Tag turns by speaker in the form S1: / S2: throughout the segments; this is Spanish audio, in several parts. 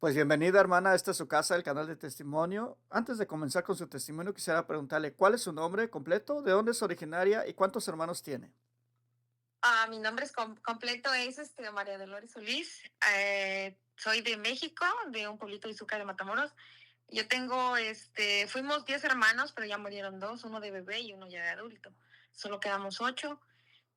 S1: Pues bienvenida, hermana. Esta es su casa, el canal de testimonio. Antes de comenzar con su testimonio, quisiera preguntarle cuál es su nombre completo, de dónde es originaria y cuántos hermanos tiene.
S2: Mi nombre es completo es María Dolores Solís. Soy de México, de un pueblito de Izúcar de Matamoros. Yo tengo, fuimos 10 hermanos, pero ya murieron dos, uno de bebé y uno ya de adulto. Solo quedamos 8.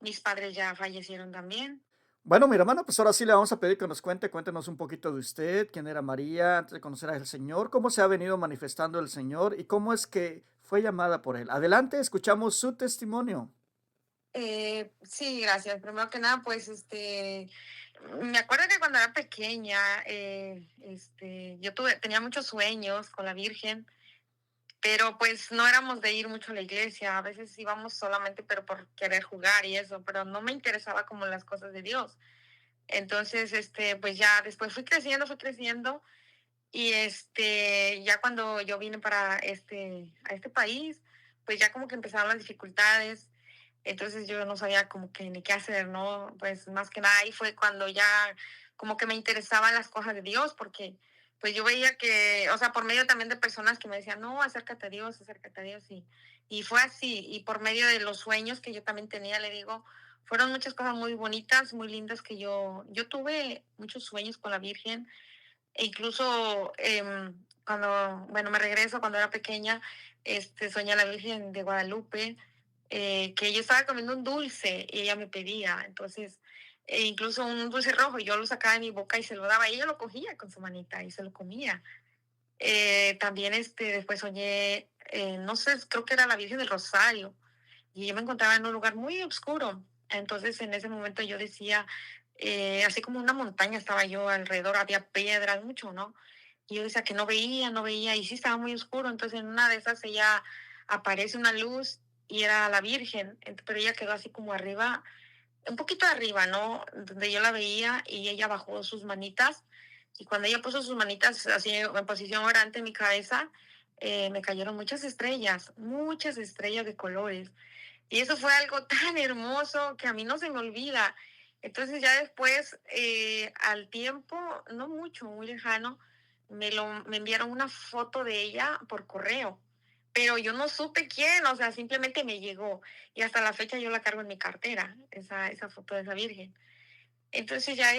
S2: Mis padres ya fallecieron también.
S1: Bueno, mi hermana, pues ahora sí le vamos a pedir que nos cuéntenos un poquito de usted, quién era María antes de conocer al Señor, cómo se ha venido manifestando el Señor y cómo es que fue llamada por Él. Adelante, escuchamos su testimonio.
S2: Sí, gracias. Primero que nada, pues, me acuerdo que cuando era pequeña, tenía muchos sueños con la Virgen. Pero pues no éramos de ir mucho a la iglesia, a veces íbamos solamente, pero por querer jugar y eso, pero no me interesaba como las cosas de Dios. Entonces, pues ya después fui creciendo y ya cuando yo vine para a este país, pues ya como que empezaron las dificultades. Entonces yo no sabía como que ni qué hacer, ¿no? Pues más que nada ahí fue cuando ya como que me interesaban las cosas de Dios, porque pues yo veía que, o sea, por medio también de personas que me decían, no, acércate a Dios, y fue así, y por medio de los sueños que yo también tenía, le digo, fueron muchas cosas muy bonitas, muy lindas que yo tuve muchos sueños con la Virgen, e incluso cuando, bueno, me regreso, cuando era pequeña, soñé a la Virgen de Guadalupe, que yo estaba comiendo un dulce y ella me pedía, entonces, incluso un dulce rojo, yo lo sacaba de mi boca y se lo daba, y ella lo cogía con su manita y se lo comía. También después soñé, no sé, creo que era la Virgen del Rosario, y yo me encontraba en un lugar muy oscuro. Entonces en ese momento yo decía, así como una montaña estaba yo alrededor, había piedras, mucho, ¿no? Y yo decía que no veía, y sí estaba muy oscuro. Entonces en una de esas ella aparece una luz y era la Virgen, pero ella quedó así como arriba, un poquito arriba, ¿no? Donde yo la veía y ella bajó sus manitas. Y cuando ella puso sus manitas así en posición orante en mi cabeza, me cayeron muchas estrellas de colores. Y eso fue algo tan hermoso que a mí no se me olvida. Entonces ya después, al tiempo, no mucho, muy lejano, me enviaron una foto de ella por correo, pero yo no supe quién, o sea, simplemente me llegó. Y hasta la fecha yo la cargo en mi cartera, esa foto de esa virgen. Entonces ya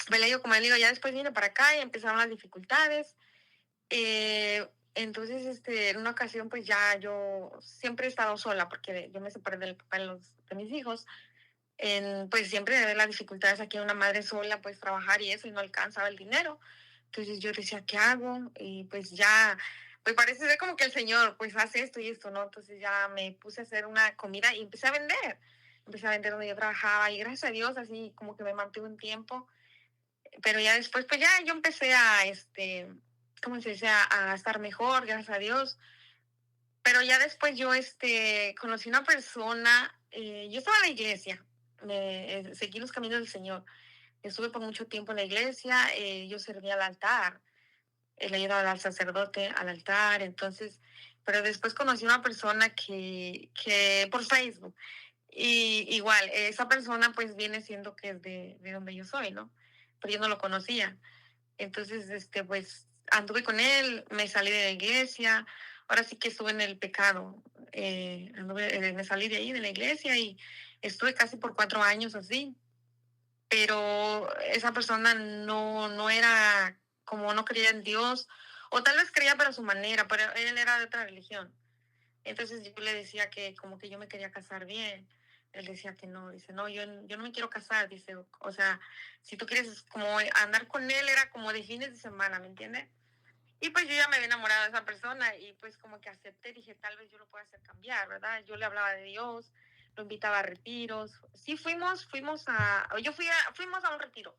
S2: me le digo, como le digo, ya después vine para acá y empezaron las dificultades. Entonces, en una ocasión, pues ya yo siempre he estado sola porque yo me separé del papá de mis hijos. Pues siempre de ver las dificultades aquí, una madre sola, pues trabajar y eso, y no alcanzaba el dinero. Entonces yo decía, ¿qué hago? Y pues ya, pues parece ser como que el Señor, pues hace esto y esto, ¿no? Entonces ya me puse a hacer una comida y empecé a vender. Empecé a vender donde yo trabajaba y gracias a Dios, así como que me mantuve un tiempo, pero ya después, pues ya yo empecé a, ¿cómo se dice? A estar mejor, gracias a Dios. Pero ya después yo, conocí una persona, yo estaba en la iglesia, seguí los caminos del Señor. Estuve por mucho tiempo en la iglesia, yo servía al altar, le ayudaba al sacerdote al altar, entonces, pero después conocí una persona que por Facebook, y igual, esa persona pues viene siendo que es de donde yo soy, ¿no? Pero yo no lo conocía. Entonces, pues anduve con él, me salí de la iglesia, ahora sí que estuve en el pecado, me salí de ahí, de la iglesia, y estuve casi por 4 años así, pero esa persona no era, como no creía en Dios, o tal vez creía pero a su manera, pero él era de otra religión. Entonces yo le decía que como que yo me quería casar bien. Él decía que no, dice, no, yo no me quiero casar, dice, o sea, si tú quieres como andar con él era como de fines de semana, ¿me entiendes? Y pues yo ya me había enamorado de esa persona y pues como que acepté, dije, tal vez yo lo pueda hacer cambiar, ¿verdad? Yo le hablaba de Dios, lo invitaba a retiros. Sí fuimos a un retiro.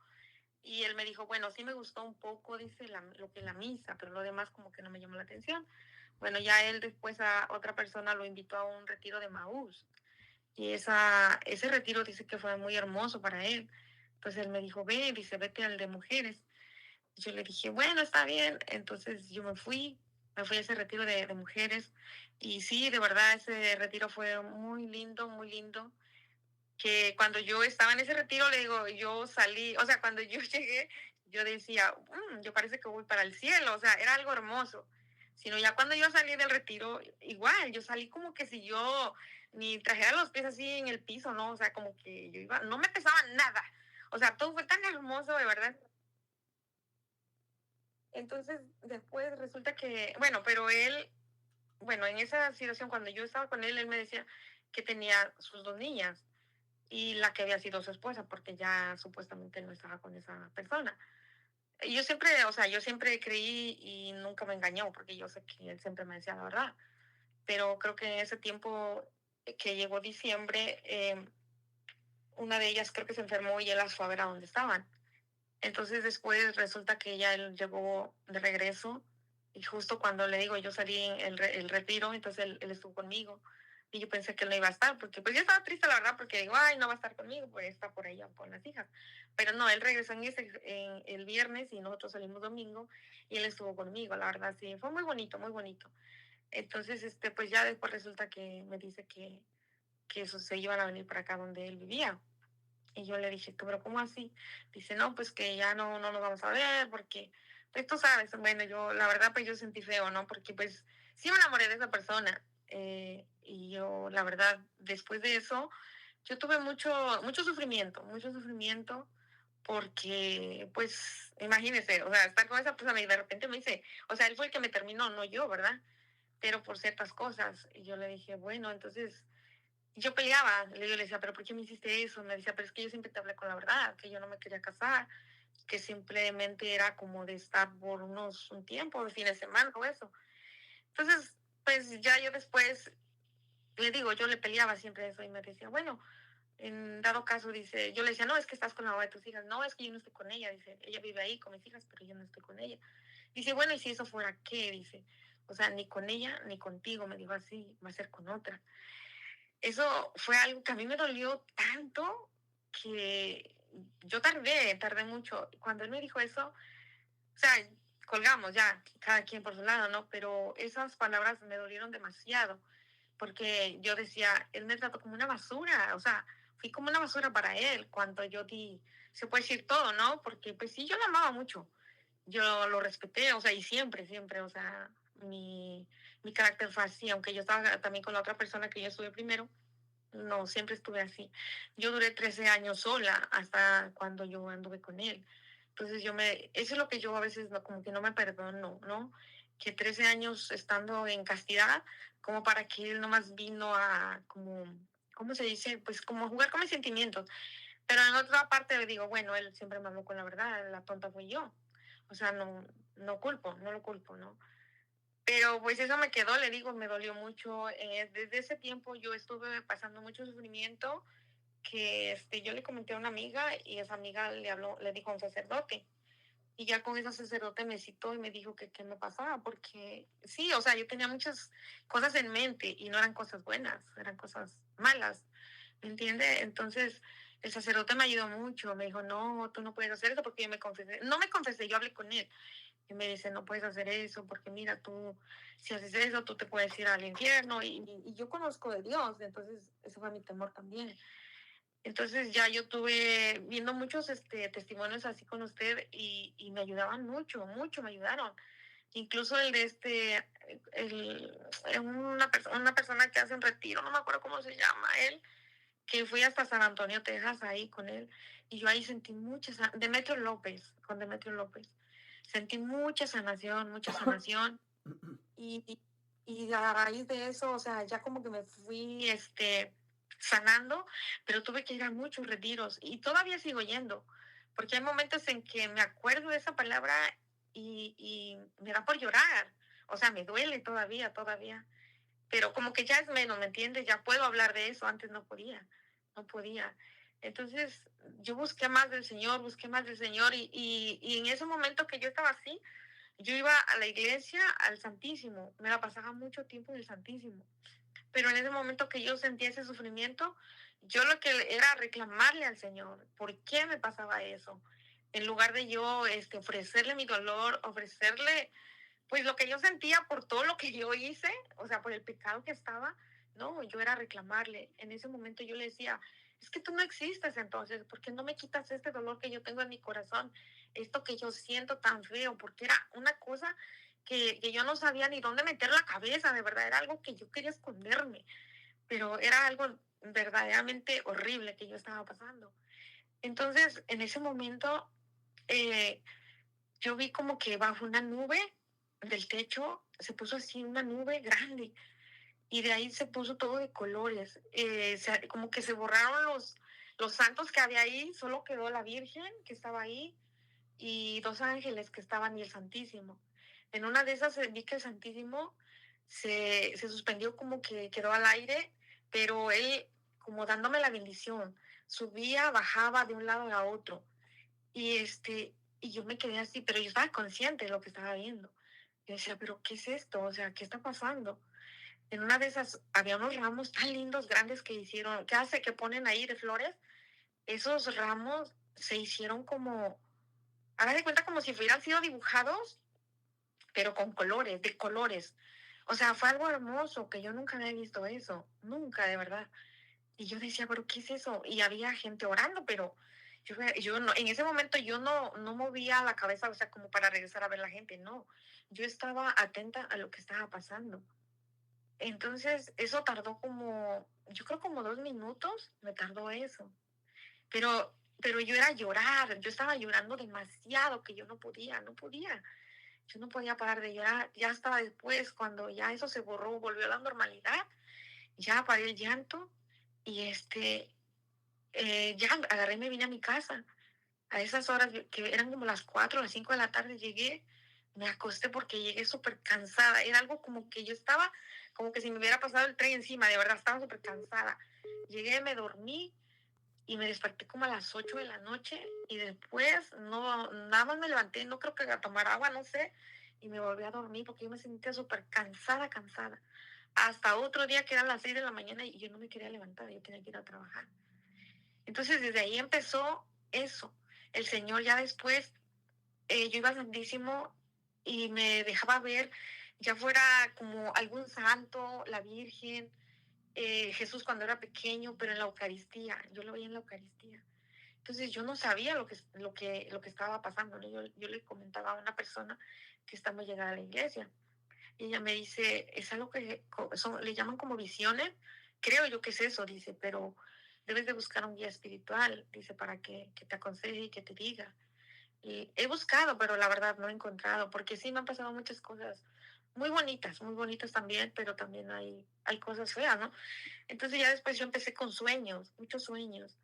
S2: Y él me dijo, bueno, sí me gustó un poco, dice, lo que es la misa, pero lo demás como que no me llamó la atención. Bueno, ya él después a otra persona lo invitó a un retiro de Maús. Y ese retiro dice que fue muy hermoso para él. Entonces él me dijo, ve, dice, vete al de mujeres. Yo le dije, bueno, está bien. Entonces yo me fui a ese retiro de mujeres. Y sí, de verdad, ese retiro fue muy lindo, muy lindo. Que cuando yo estaba en ese retiro, le digo, yo salí, o sea, cuando yo llegué, yo decía, yo parece que voy para el cielo, o sea, era algo hermoso. Sino ya cuando yo salí del retiro, igual, yo salí como que si yo ni trajera los pies así en el piso, ¿no? O sea, como que yo iba, no me pesaba nada. O sea, todo fue tan hermoso, de verdad. Entonces, después resulta que, bueno, pero él, bueno, en esa situación, cuando yo estaba con él me decía que tenía sus dos niñas y la que había sido su esposa, porque ya supuestamente no estaba con esa persona. Y yo siempre, o sea, yo siempre creí y nunca me engañó, porque yo sé que él siempre me decía la verdad. Pero creo que en ese tiempo que llegó diciembre, una de ellas creo que se enfermó y él las fue a ver a dónde estaban. Entonces después resulta que ella él llegó de regreso y justo cuando le digo yo salí en el retiro, entonces él estuvo conmigo y yo pensé que él no iba a estar porque pues yo estaba triste la verdad porque digo, ay, no va a estar conmigo, pues está por allá con las hijas. Pero no, él regresó en el viernes y nosotros salimos domingo y él estuvo conmigo, la verdad sí, fue muy bonito, muy bonito. Entonces, pues ya después resulta que me dice que eso se iban a venir para acá donde él vivía. Y yo le dije, pero ¿cómo así? Dice, no, pues que ya no nos vamos a ver porque, pues tú sabes, bueno, yo, la verdad, pues yo sentí feo, ¿no? Porque pues sí me enamoré de esa persona. Y yo, la verdad, después de eso, yo tuve mucho sufrimiento porque, pues, imagínese, o sea, estar con esa persona y de repente me dice, o sea, él fue el que me terminó, no yo, ¿verdad? Pero por ciertas cosas. Y yo le dije, bueno, entonces yo peleaba, le decía, pero ¿por qué me hiciste eso? Me decía, pero es que yo siempre te hablé con la verdad, que yo no me quería casar, que simplemente era como de estar por un tiempo, de fin de semana o eso. Entonces, pues ya yo después, le digo, yo le peleaba siempre eso y me decía, bueno, en dado caso, dice, yo le decía, no, es que estás con la mamá de tus hijas, no, es que yo no estoy con ella, dice, ella vive ahí con mis hijas, pero yo no estoy con ella. Dice, bueno, ¿y si eso fuera qué? Dice, o sea, ni con ella ni contigo, me dijo así, va a ser con otra. Eso fue algo que a mí me dolió tanto que yo tardé mucho. Cuando él me dijo eso, o sea, colgamos ya, cada quien por su lado, ¿no? Pero esas palabras me dolieron demasiado, porque yo decía, él me trató como una basura, o sea, fui como una basura para él cuando yo di, se puede decir todo, ¿no? Porque pues sí, yo lo amaba mucho, yo lo respeté, o sea, y siempre, siempre, o sea, mi carácter fue así, aunque yo estaba también con la otra persona que yo estuve primero, no, siempre estuve así. Yo duré 13 años sola hasta cuando yo anduve con él. Entonces eso es lo que yo a veces no, como que no me perdono, ¿no? Que 13 años estando en castidad, como para que él nomás vino a, como, ¿cómo se dice? Pues como a jugar con mis sentimientos. Pero en otra parte le digo, bueno, él siempre me habló con la verdad, la tonta fui yo. O sea, no lo culpo, ¿no? Pero pues eso me quedó, le digo, me dolió mucho. Desde ese tiempo yo estuve pasando mucho sufrimiento que yo le comenté a una amiga y esa amiga le dijo a un sacerdote. Y ya con ese sacerdote me citó y me dijo que qué me pasaba, porque sí, o sea, yo tenía muchas cosas en mente y no eran cosas buenas, eran cosas malas, ¿me entiende? Entonces, el sacerdote me ayudó mucho, me dijo, no, tú no puedes hacer eso porque yo me confesé, no me confesé, yo hablé con él, y me dice, no puedes hacer eso porque mira, tú, si haces eso, tú te puedes ir al infierno y yo conozco de Dios, entonces ese fue mi temor también. Entonces ya yo tuve viendo muchos testimonios así con usted y me ayudaban mucho, mucho me ayudaron. Incluso el de una persona que hace un retiro, no me acuerdo cómo se llama él, que fui hasta San Antonio, Texas, ahí con él, y yo ahí sentí Demetrio López, con Demetrio López, sentí mucha sanación, y, y a raíz de eso, o sea, ya como que me fui, sanando, pero tuve que ir a muchos retiros, y todavía sigo yendo, porque hay momentos en que me acuerdo de esa palabra y me da por llorar, o sea, me duele todavía, pero como que ya es menos, ¿me entiendes? Ya puedo hablar de eso, antes no podía. Entonces yo busqué más del Señor y en ese momento que yo estaba así, yo iba a la iglesia, al Santísimo, me la pasaba mucho tiempo en el Santísimo, pero en ese momento que yo sentía ese sufrimiento, yo lo que era reclamarle al Señor, ¿por qué me pasaba eso? En lugar de yo ofrecerle mi dolor, ofrecerle pues lo que yo sentía por todo lo que yo hice, o sea, por el pecado que estaba, no, yo era reclamarle. En ese momento yo le decía, es que tú no existes entonces, ¿por qué no me quitas este dolor que yo tengo en mi corazón? esto que yo siento tan feo, porque era una cosa que yo no sabía ni dónde meter la cabeza, de verdad, era algo que yo quería esconderme, pero era algo verdaderamente horrible que yo estaba pasando. Entonces, en ese momento, eh, yo vi como que bajo una nube del techo se puso así una nube grande y de ahí se puso todo de colores. Como que se borraron los santos que había ahí, solo quedó la Virgen que estaba ahí y dos ángeles que estaban y el Santísimo. En una de esas vi que el Santísimo se suspendió como que quedó al aire, pero él como dándome la bendición, subía, bajaba de un lado a otro. Y, y yo me quedé así, pero yo estaba consciente de lo que estaba viendo. Yo decía, pero ¿qué es esto? O sea, ¿qué está pasando? En una de esas había unos ramos tan lindos, grandes que hicieron, que ponen ahí de flores. Esos ramos se hicieron como, haga de cuenta como si hubieran sido dibujados, pero con colores, de colores. O sea, fue algo hermoso que yo nunca había visto eso, nunca, de verdad. Y yo decía, pero ¿qué es eso? Y había gente orando, pero yo no, en ese momento yo no movía la cabeza, o sea, como para regresar a ver la gente, no. Yo estaba atenta a lo que estaba pasando. Entonces, eso tardó como, yo creo como 2 minutos, me tardó eso. Pero yo era llorar, yo estaba llorando demasiado que yo no podía. Yo no podía parar de llorar. Ya estaba después, cuando ya eso se borró, volvió a la normalidad, ya paré el llanto y ya agarré y me vine a mi casa. A esas horas que eran como las 4 o las 5 de la tarde llegué, me acosté porque llegué súper cansada. Era algo como que yo estaba, como que si me hubiera pasado el tren encima, de verdad, estaba súper cansada. Llegué, me dormí y me desperté como a las 8 de la noche y después no, nada más me levanté, no creo que a tomar agua, no sé, y me volví a dormir porque yo me sentía súper cansada, cansada. Hasta otro día que eran las 6 de la mañana y yo no me quería levantar, yo tenía que ir a trabajar. Entonces desde ahí empezó eso. El Señor ya después, yo iba al Santísimo y me dejaba ver, ya fuera como algún santo, la Virgen, Jesús cuando era pequeño, pero en la Eucaristía, yo lo veía en la Eucaristía. Entonces yo no sabía lo que estaba pasando, ¿no? Yo le comentaba a una persona que estaba llegada a la iglesia y ella me dice, es algo que le llaman como visiones, creo yo que es eso, dice, pero debes de buscar un guía espiritual, dice, para que te aconseje y que te diga. Y he buscado, pero la verdad no he encontrado, porque sí me han pasado muchas cosas muy bonitas también, pero también hay cosas feas, ¿no? Entonces ya después yo empecé con sueños, muchos sueños.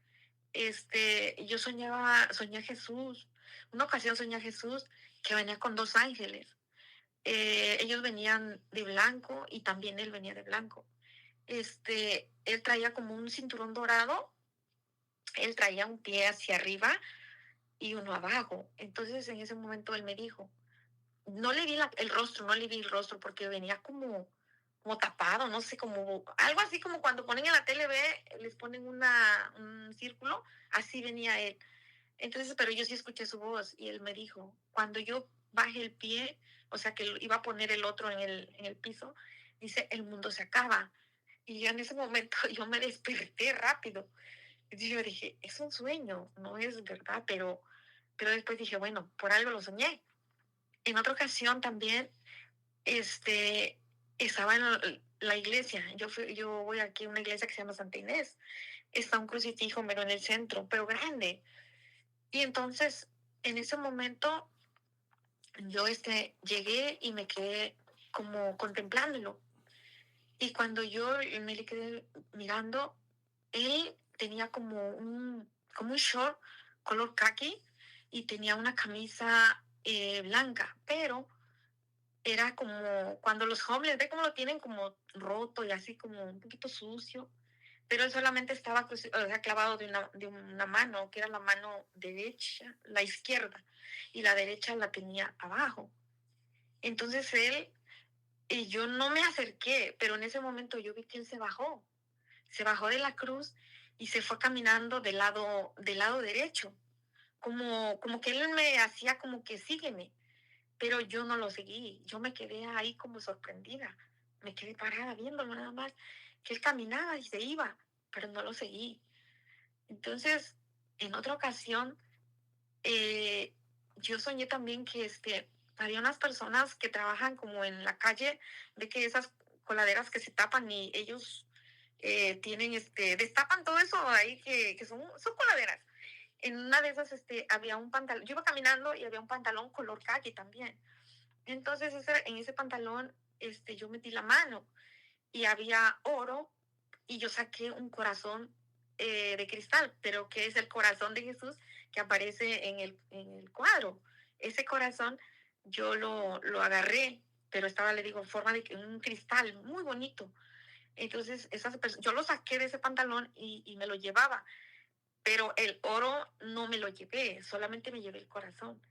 S2: Yo soñé a Jesús. Una ocasión soñé a Jesús que venía con dos ángeles. Ellos venían de blanco y también él venía de blanco. Él traía como un cinturón dorado, él traía un pie hacia arriba y uno abajo. Entonces en ese momento él me dijo, no le vi el rostro, no le vi el rostro porque venía como tapado, no sé, como algo así como cuando ponen en la tele, les ponen un círculo, así venía él. Entonces, pero yo sí escuché su voz y él me dijo, cuando yo baje el pie, o sea, que iba a poner el otro en el piso, dice, el mundo se acaba. Y yo en ese momento yo me desperté rápido. Y yo dije, es un sueño, no es verdad, pero después dije, bueno, por algo lo soñé. En otra ocasión también, este, estaba en la iglesia. Yo voy aquí a una iglesia que se llama Santa Inés. Está un crucifijo, pero en el centro, pero grande. Y entonces, en ese momento, yo llegué y me quedé como contemplándolo. Y cuando yo me le quedé mirando, él tenía como un short color khaki y tenía una camisa blanca, pero era como cuando los jóvenes, ve cómo lo tienen como roto y así como un poquito sucio, pero él solamente estaba o sea, clavado de una mano, que era la mano derecha, la izquierda, y la derecha la tenía abajo. Entonces y yo no me acerqué, pero en ese momento yo vi que él se bajó de la cruz y se fue caminando del lado derecho, como que él me hacía como que sígueme, pero yo no lo seguí, yo me quedé ahí como sorprendida, me quedé parada viéndolo nada más, que él caminaba y se iba, pero no lo seguí. Entonces, en otra ocasión, eh, yo soñé también que había unas personas que trabajan como en la calle, de que esas coladeras que se tapan y ellos tienen, destapan todo eso ahí que son coladeras. En una de esas había un pantalón, yo iba caminando y había un pantalón color khaki también. Entonces en ese pantalón yo metí la mano y había oro y yo saqué un corazón de cristal, pero que es el corazón de Jesús que aparece en el cuadro. Ese corazón yo lo agarré, pero estaba, le digo, en forma de un cristal muy bonito. Entonces, yo lo saqué de ese pantalón y me lo llevaba, pero el oro no me lo llevé, solamente me llevé el corazón.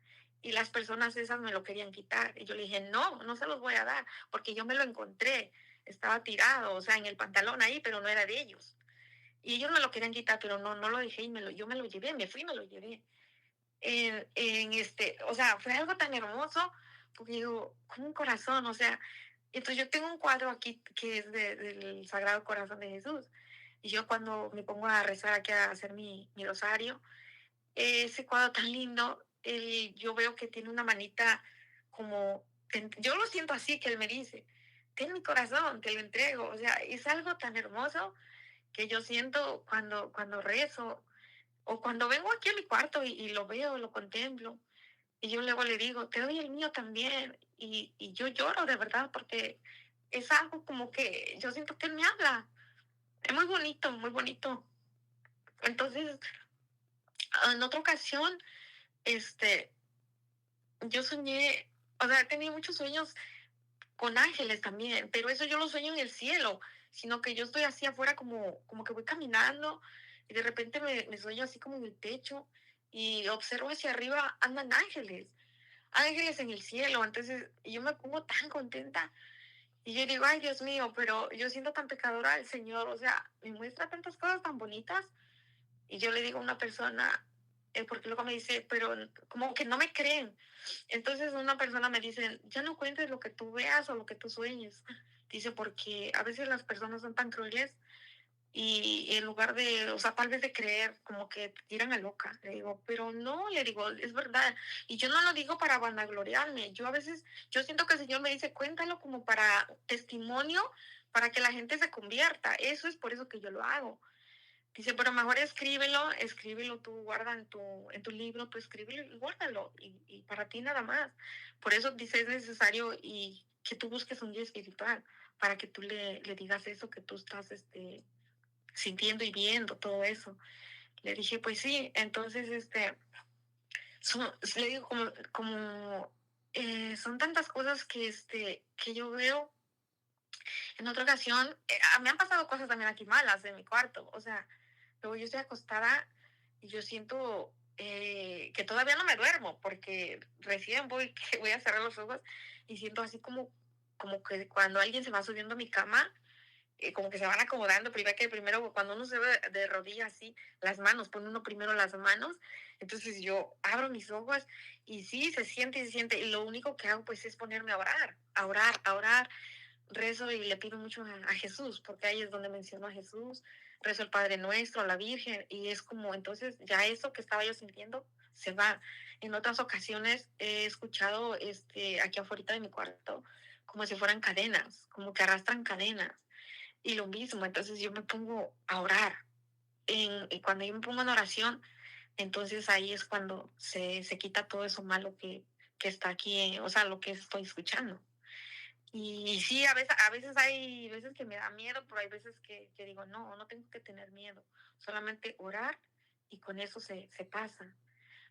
S2: Y las personas esas me lo querían quitar. Y yo le dije, no, no se los voy a dar, porque yo me lo encontré. Estaba tirado, o sea, en el pantalón ahí, pero no era de ellos. Y ellos me lo querían quitar, pero no, no lo dejé y yo me lo llevé, me fui y me lo llevé. O sea, fue algo tan hermoso, porque digo, como un corazón, o sea, entonces yo tengo un cuadro aquí que es del Sagrado Corazón de Jesús. Y yo cuando me pongo a rezar aquí a hacer mi rosario, ese cuadro tan lindo, yo veo que tiene una manita como, yo lo siento así, que él me dice, ten mi corazón, te lo entrego. O sea, es algo tan hermoso que yo siento cuando rezo o cuando vengo aquí a mi cuarto y lo veo, lo contemplo. Y yo luego le digo, te doy el mío también. Y yo lloro de verdad porque es algo como que yo siento que él me habla. Es muy bonito, muy bonito. Entonces, en otra ocasión, este, yo soñé, o sea, he tenido muchos sueños con ángeles también, pero eso yo lo sueño en el cielo, sino que yo estoy así afuera como que voy caminando y de repente me sueño así como en el techo y observo hacia arriba andan ángeles, ángeles en el cielo. Entonces yo me pongo tan contenta y yo digo, ay Dios mío, pero yo siento tan pecadora al Señor, o sea, me muestra tantas cosas tan bonitas. Y yo le digo a una persona, porque luego me dice, pero como que no me creen. Entonces una persona me dice, ya no cuentes lo que tú veas o lo que tú sueñes. Dice, porque a veces las personas son tan crueles y en lugar de, o sea, tal vez de creer, como que te tiran a loca. Le digo, pero no, le digo, es verdad. Y yo no lo digo para vanagloriarme. Yo a veces, yo siento que el Señor me dice, cuéntalo como para testimonio, para que la gente se convierta. Eso es por eso que yo lo hago. Dice, pero mejor escríbelo, escríbelo tú, guarda en tu libro, tú escríbelo y guárdalo, y para ti nada más. Por eso dice, es necesario y que tú busques un guía espiritual, para que tú le digas eso que tú estás sintiendo y viendo, todo eso. Le dije, pues sí, entonces, le digo, son tantas cosas que yo veo. En otra ocasión, me han pasado cosas también aquí malas en mi cuarto, o sea, luego yo estoy acostada y yo siento que todavía no me duermo porque recién voy a cerrar los ojos y siento así como que cuando alguien se va subiendo a mi cama, como que se van acomodando, primero cuando uno se ve de rodillas así, las manos, pone uno primero las manos, entonces yo abro mis ojos y sí, se siente, y lo único que hago pues es ponerme a orar, a orar, a orar. Rezo y le pido mucho a Jesús, porque ahí es donde menciono a Jesús, rezo el Padre Nuestro, a la Virgen, y es como, entonces ya eso que estaba yo sintiendo se va. En otras ocasiones he escuchado aquí afuera de mi cuarto como si fueran cadenas, como que arrastran cadenas, y lo mismo, entonces yo me pongo a orar. Y cuando yo me pongo en oración, entonces ahí es cuando se quita todo eso malo que está aquí, o sea, lo que estoy escuchando. Y sí, a veces hay veces que me da miedo, pero hay veces que digo, no, no tengo que tener miedo, solamente orar y con eso se pasa.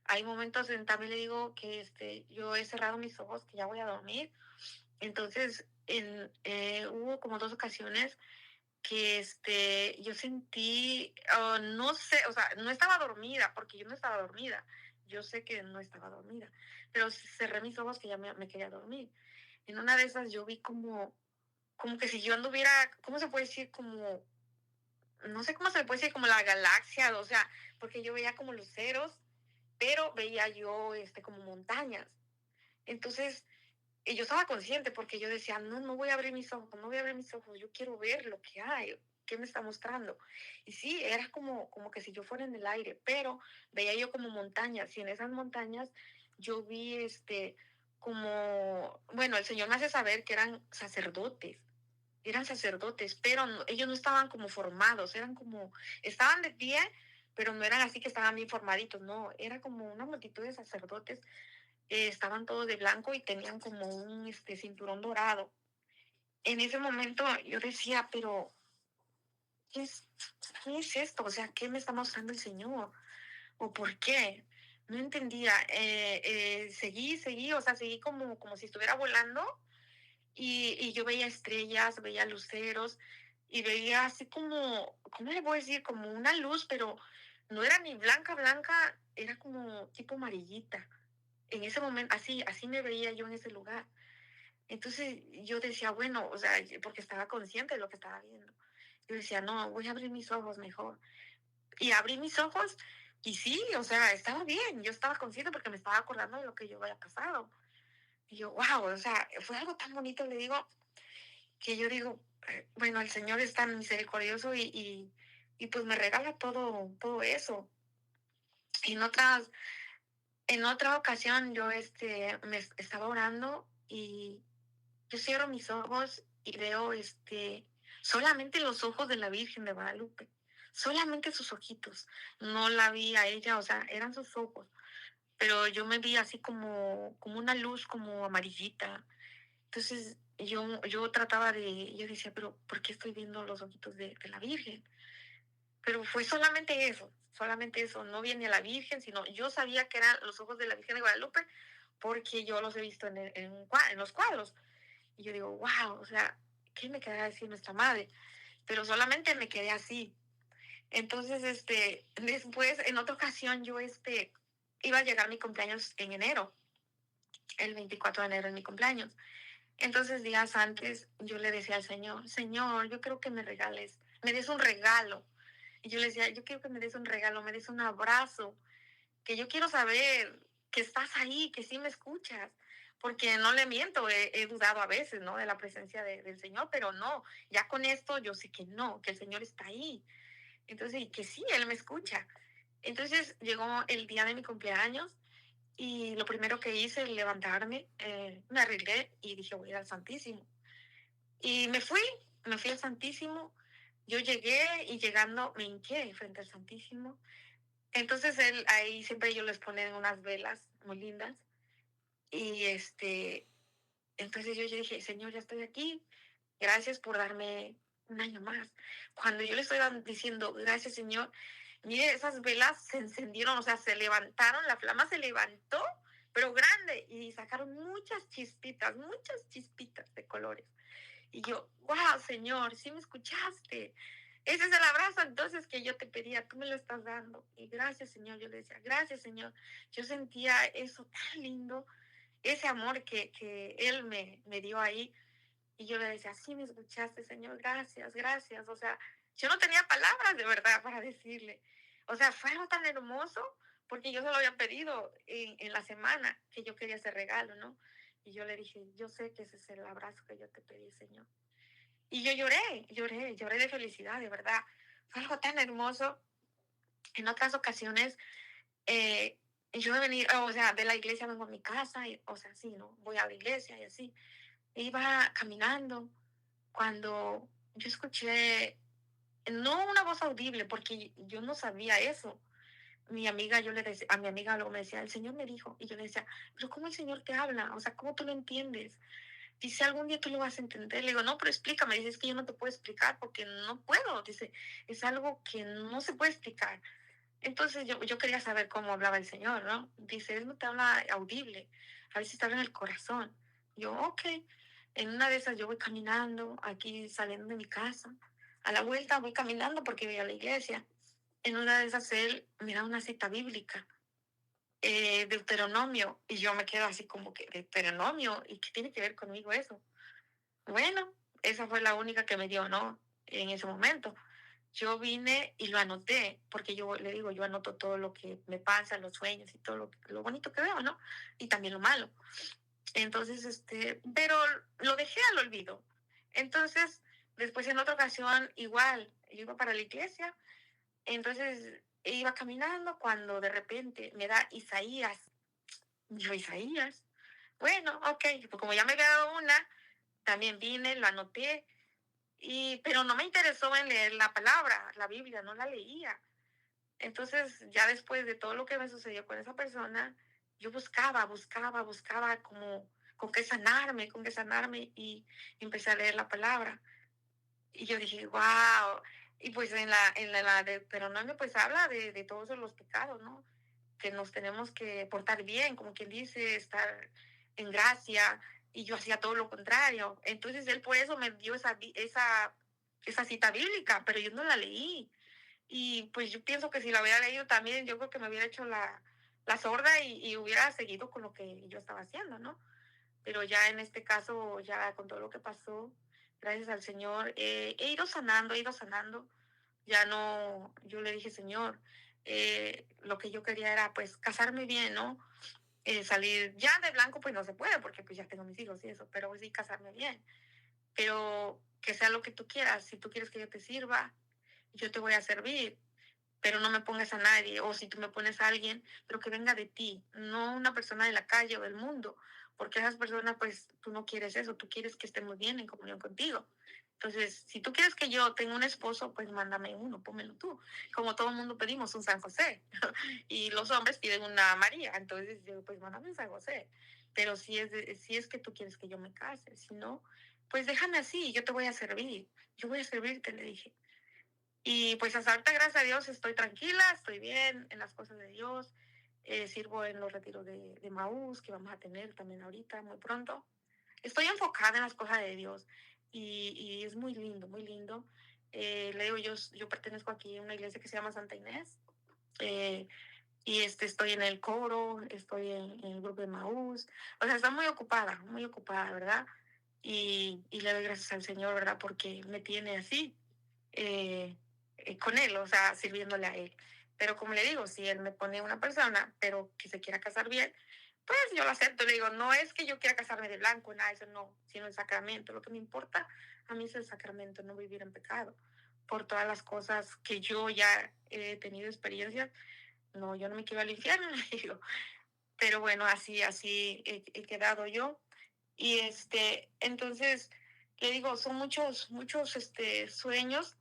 S2: Hay momentos en también le digo que yo he cerrado mis ojos, que ya voy a dormir, entonces hubo como dos ocasiones que yo sentí, no sé, o sea, no estaba dormida, porque yo no estaba dormida, yo sé que no estaba dormida, pero cerré mis ojos que ya me quería dormir. En una de esas yo vi como que si yo anduviera, ¿cómo se puede decir? Como, no sé cómo se le puede decir, como la galaxia, o sea, porque yo veía como luceros, pero veía yo como montañas. Entonces, yo estaba consciente porque yo decía, no, no voy a abrir mis ojos, no voy a abrir mis ojos, yo quiero ver lo que hay, qué me está mostrando. Y sí, era como que si yo fuera en el aire, pero veía yo como montañas y en esas montañas yo vi como, bueno, el Señor me hace saber que eran sacerdotes, pero ellos no estaban como formados, eran como, estaban de pie, pero no eran así que estaban bien formaditos, no, era como una multitud de sacerdotes, estaban todos de blanco y tenían como un cinturón dorado. En ese momento yo decía, pero ¿qué es, ¿qué es esto? O sea, ¿qué me está mostrando el Señor? ¿O por qué? No entendía. Seguí, o sea, seguí como si estuviera volando y yo veía estrellas, veía luceros y veía así como, ¿cómo le voy a decir? Como una luz, pero no era ni blanca, blanca, era como tipo amarillita. En ese momento, así me veía yo en ese lugar. Entonces yo decía, bueno, o sea, porque estaba consciente de lo que estaba viendo. Yo decía, no, voy a abrir mis ojos mejor. Y abrí mis ojos y sí, o sea, estaba bien. Yo estaba consciente porque me estaba acordando de lo que yo había pasado. Y yo, wow, o sea, fue algo tan bonito, le digo, que yo digo, bueno, el Señor es tan misericordioso y pues me regala todo eso. Y en otra ocasión yo me estaba orando y yo cierro mis ojos y veo solamente los ojos de la Virgen de Guadalupe, solamente sus ojitos. No la vi a ella, o sea, eran sus ojos, pero yo me vi así como una luz como amarillita. Entonces yo trataba yo decía, pero ¿por qué estoy viendo los ojitos de la Virgen? Pero fue solamente eso, no vi ni a la Virgen, sino yo sabía que eran los ojos de la Virgen de Guadalupe porque yo los he visto en los cuadros. Y yo digo, wow, o sea, ¿qué me quedará decir nuestra madre? Pero solamente me quedé así. Entonces, después, en otra ocasión, yo, iba a llegar mi cumpleaños en enero, el 24 de enero es mi cumpleaños. Entonces, días antes, yo le decía al Señor, Señor, yo creo que me des un regalo. Y yo le decía, yo quiero que me des un regalo, me des un abrazo, que yo quiero saber que estás ahí, que sí me escuchas, porque no le miento, he dudado a veces, ¿no? De la presencia del Señor, pero no, ya con esto yo sé que no, que el Señor está ahí. Entonces, y que sí, Él me escucha. Entonces llegó el día de mi cumpleaños y lo primero que hice, levantarme, me arreglé y dije, voy a ir al Santísimo. Y me fui al Santísimo. Yo llegué y llegando me hinqué frente al Santísimo. Entonces él ahí siempre ellos les ponen unas velas muy lindas y entonces yo dije, Señor, ya estoy aquí, gracias por darme un año más. Cuando yo le estoy diciendo, gracias Señor, mire, esas velas se encendieron, o sea, se levantaron, la flama se levantó, pero grande, y sacaron muchas chispitas de colores. Y yo, wow, Señor, sí me escuchaste. Ese es el abrazo entonces que yo te pedía, tú me lo estás dando. Y gracias, Señor, yo le decía, gracias, Señor. Yo sentía eso tan lindo, ese amor que Él me dio ahí. Y yo le decía, sí me escuchaste, Señor, gracias, gracias. O sea, yo no tenía palabras de verdad para decirle. O sea, fue algo tan hermoso porque yo se lo había pedido en la semana que yo quería ese regalo, ¿no? Y yo le dije, yo sé que ese es el abrazo que yo te pedí, Señor. Y yo lloré de felicidad, de verdad. Fue algo tan hermoso. En otras ocasiones, yo he venido, o sea, de la iglesia vengo a mi casa, y, o sea, sí, ¿no? Voy a la iglesia y así. Iba caminando cuando yo escuché, no una voz audible, porque yo no sabía eso. Mi amiga, yo le decía, a mi amiga luego me decía, el Señor me dijo, y yo le decía, pero ¿cómo el Señor te habla? O sea, ¿cómo tú lo entiendes? Dice, algún día tú lo vas a entender. Le digo, no, pero explícame. Dice, es que yo no te puedo explicar porque no puedo. Dice, es algo que no se puede explicar. Entonces yo quería saber cómo hablaba el Señor, ¿no? Dice, Él no te habla audible, a veces te habla en el corazón. Yo, ok. En una de esas yo voy caminando, aquí saliendo de mi casa. A la vuelta voy caminando porque voy a la iglesia. En una de esas él me da una cita bíblica, Deuteronomio, y yo me quedo así como que, Deuteronomio, ¿y qué tiene que ver conmigo eso? Bueno, esa fue la única que me dio, ¿no? En ese momento. Yo vine y lo anoté, porque yo le digo, yo anoto todo lo que me pasa, los sueños y todo lo bonito que veo, ¿no? Y también lo malo. Entonces, pero lo dejé al olvido. Entonces, después en otra ocasión, igual, yo iba para la iglesia, entonces iba caminando cuando de repente me da Isaías. Yo, Isaías. Bueno, ok, pues como ya me había dado una, también vine, lo anoté, pero no me interesó en leer la palabra, la Biblia, no la leía. Entonces, ya después de todo lo que me sucedió con esa persona, yo buscaba como con qué sanarme y empecé a leer la palabra. Y yo dije, wow. Y pues en la de Deuteronomio pues habla de todos los pecados, ¿no? Que nos tenemos que portar bien, como quien dice, estar en gracia. Y yo hacía todo lo contrario. Entonces él por eso me dio esa cita bíblica, pero yo no la leí. Y pues yo pienso que si la hubiera leído también, yo creo que me hubiera hecho la sorda y hubiera seguido con lo que yo estaba haciendo, ¿no? Pero ya en este caso, ya con todo lo que pasó, gracias al Señor, he ido sanando, he ido sanando. Ya no, yo le dije, Señor, lo que yo quería era pues casarme bien, ¿no? Salir ya de blanco, pues no se puede, porque pues ya tengo mis hijos y eso, pero sí casarme bien. Pero que sea lo que tú quieras, si tú quieres que yo te sirva, yo te voy a servir, pero no me pongas a nadie, o si tú me pones a alguien, pero que venga de ti, no una persona de la calle o del mundo, porque esas personas, pues tú no quieres eso, tú quieres que estemos bien en comunión contigo. Entonces, si tú quieres que yo tenga un esposo, pues mándame uno, pónmelo tú. Como todo el mundo pedimos un San José, y los hombres piden una María, entonces yo, pues mándame un San José. Pero si es que tú quieres que yo me case, si no, pues déjame así, yo te voy a servir, yo voy a servirte, le dije. Y pues hasta ahorita, gracias a Dios, estoy tranquila, estoy bien en las cosas de Dios. Sirvo en los retiros de Maús que vamos a tener también ahorita, muy pronto. Estoy enfocada en las cosas de Dios y es muy lindo, muy lindo. Le digo, yo pertenezco aquí a una iglesia que se llama Santa Inés, eh, y estoy en el coro, estoy en el grupo de Maús. O sea, estoy muy ocupada, ¿verdad? Y le doy gracias al Señor, ¿verdad? Porque me tiene así, eh, con Él, o sea, sirviéndole a Él. Pero como le digo, si Él me pone una persona, pero que se quiera casar bien, pues yo lo acepto. Le digo, no es que yo quiera casarme de blanco, nada, eso no, sino el sacramento. Lo que me importa a mí es el sacramento, no vivir en pecado. Por todas las cosas que yo ya he tenido experiencias, no, yo no me quiero al infierno, le digo. Pero bueno, así he quedado yo. Y entonces, le digo, son muchos muchos sueños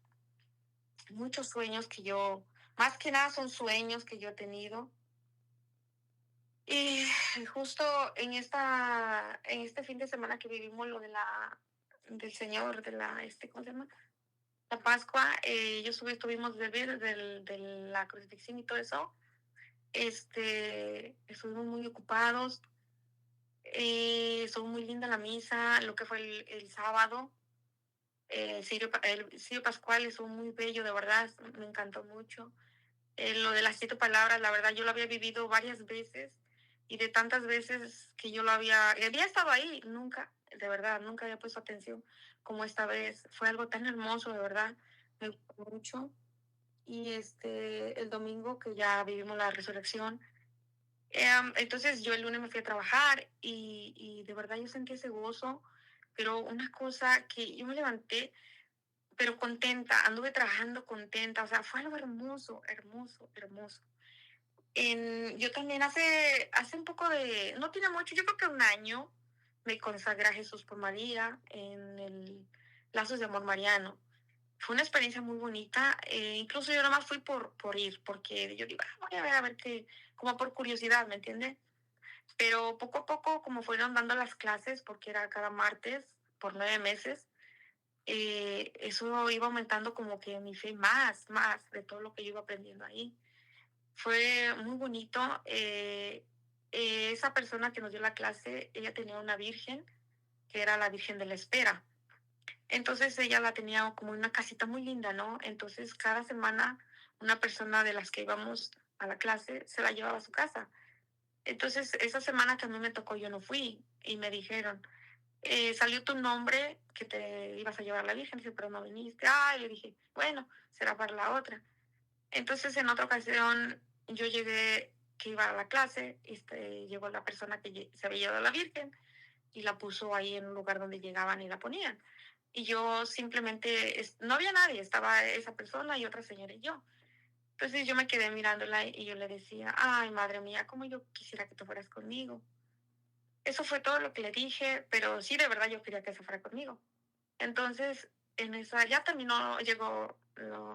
S2: que yo, más que nada son sueños que yo he tenido. Y justo en este fin de semana que vivimos lo del Señor, ¿cómo se llama? La Pascua, estuvimos de la crucifixión y todo eso. Estuvimos muy ocupados. Estuvo muy linda la misa, lo que fue el sábado. El Sirio Pascual estuvo muy bello, de verdad, me encantó mucho. Lo de las 7 palabras, la verdad, yo lo había vivido varias veces y de tantas veces que yo había estado ahí, nunca, de verdad, nunca había puesto atención como esta vez. Fue algo tan hermoso, de verdad, me gustó mucho. Y el domingo que ya vivimos la resurrección, entonces yo el lunes me fui a trabajar y de verdad yo sentí ese gozo, pero una cosa que yo me levanté pero contenta, anduve trabajando contenta, o sea, fue algo hermoso, hermoso, hermoso. Yo también hace un poco no tiene mucho, yo creo que un año me consagré a Jesús por María en el Lazos de Amor Mariano. Fue una experiencia muy bonita, incluso yo nomás fui por ir, porque yo digo, voy a ver qué, como por curiosidad, ¿me entiendes? Pero poco a poco, como fueron dando las clases, porque era cada martes por 9 meses, eso iba aumentando como que mi fe más de todo lo que yo iba aprendiendo ahí. Fue muy bonito. Esa persona que nos dio la clase, ella tenía una virgen, que era la Virgen de la Espera. Entonces ella la tenía como una casita muy linda, ¿no? Entonces cada semana una persona de las que íbamos a la clase se la llevaba a su casa. Entonces esa semana que a mí me tocó yo no fui y me dijeron, salió tu nombre que te ibas a llevar a la Virgen, dice, pero no viniste. Ah, le dije, bueno, será para la otra. Entonces, en otra ocasión, yo llegué, que iba a la clase, llegó la persona que se había llevado a la Virgen y la puso ahí en un lugar donde llegaban y la ponían. Y yo simplemente, no había nadie, estaba esa persona y otra señora y yo. Entonces yo me quedé mirándola y yo le decía, ay, madre mía, cómo yo quisiera que tú fueras conmigo. Eso fue todo lo que le dije, pero sí, de verdad yo quería que se fuera conmigo. Entonces, en esa, ya terminó, llegó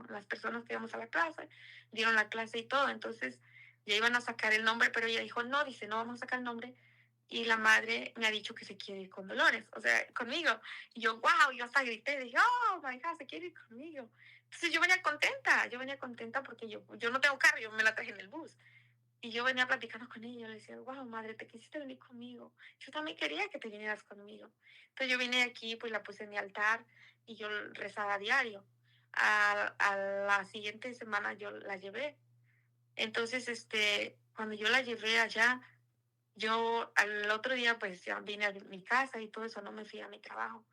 S2: las personas que íbamos a la clase, dieron la clase y todo, entonces ya iban a sacar el nombre, pero ella dijo, no, dice, no vamos a sacar el nombre. Y la madre me ha dicho que se quiere ir con Dolores, o sea, conmigo. Y yo, wow, yo hasta grité, dije, oh, my God, se quiere ir conmigo. Entonces yo venía contenta porque yo no tengo carro, yo me la traje en el bus. Y yo venía platicando con ella, yo le decía, wow, madre, te quisiste venir conmigo. Yo también quería que te vinieras conmigo. Entonces yo vine aquí, pues la puse en mi altar y yo rezaba a diario. A la siguiente semana yo la llevé. Entonces, cuando yo la llevé allá, yo al otro día, pues ya vine a mi casa y todo eso, no me fui a mi trabajo.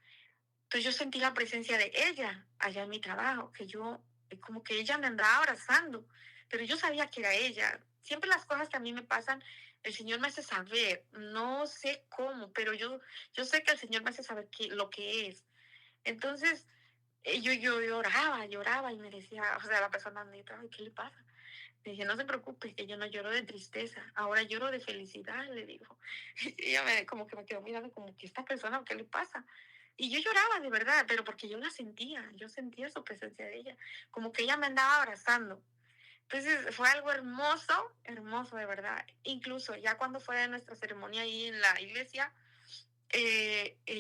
S2: Entonces yo sentí la presencia de ella allá en mi trabajo, que yo, como que ella me andaba abrazando, pero yo sabía que era ella. Siempre las cosas que a mí me pasan, el Señor me hace saber, no sé cómo, pero yo sé que el Señor me hace saber lo que es. Entonces, yo lloraba y me decía, o sea, la persona me dijo, "Ay, ¿qué le pasa?". Le dije, no se preocupe, que yo no lloro de tristeza, ahora lloro de felicidad, le digo. Y ella como que me quedó mirando como que esta persona, ¿qué le pasa? Y yo lloraba de verdad, pero porque yo sentía su presencia de ella, como que ella me andaba abrazando. Entonces fue algo hermoso, hermoso de verdad. Incluso ya cuando fue nuestra ceremonia ahí en la iglesia,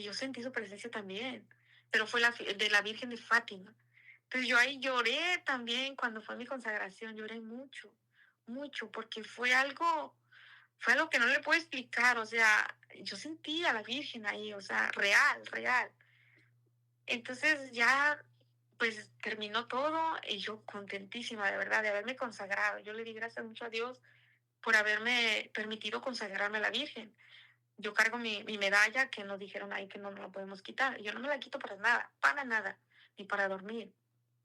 S2: yo sentí su presencia también, pero fue de la Virgen de Fátima. Entonces yo ahí lloré también cuando fue mi consagración, lloré mucho, mucho, porque fue algo que no le puedo explicar, o sea, yo sentí a la Virgen ahí, o sea, real, real. Entonces ya, pues terminó todo y yo contentísima, de verdad, de haberme consagrado. Yo le di gracias mucho a Dios por haberme permitido consagrarme a la Virgen. Yo cargo mi medalla que nos dijeron ahí que no nos la podemos quitar. Yo no me la quito para nada, ni para dormir.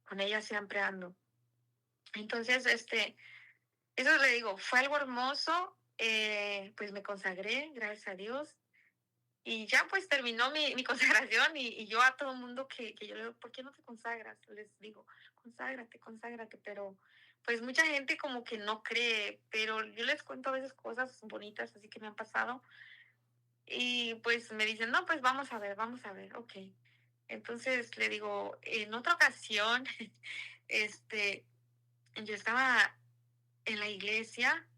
S2: Con ella siempre ando. Entonces, eso le digo, fue algo hermoso. Pues me consagré, gracias a Dios. Y ya pues terminó mi consagración y yo a todo el mundo que yo le digo, ¿por qué no te consagras? Les digo, conságrate, conságrate, pero pues mucha gente como que no cree, pero yo les cuento a veces cosas bonitas así que me han pasado y pues me dicen, no, pues vamos a ver, ok. Entonces le digo, en otra ocasión, este, yo estaba en la iglesia,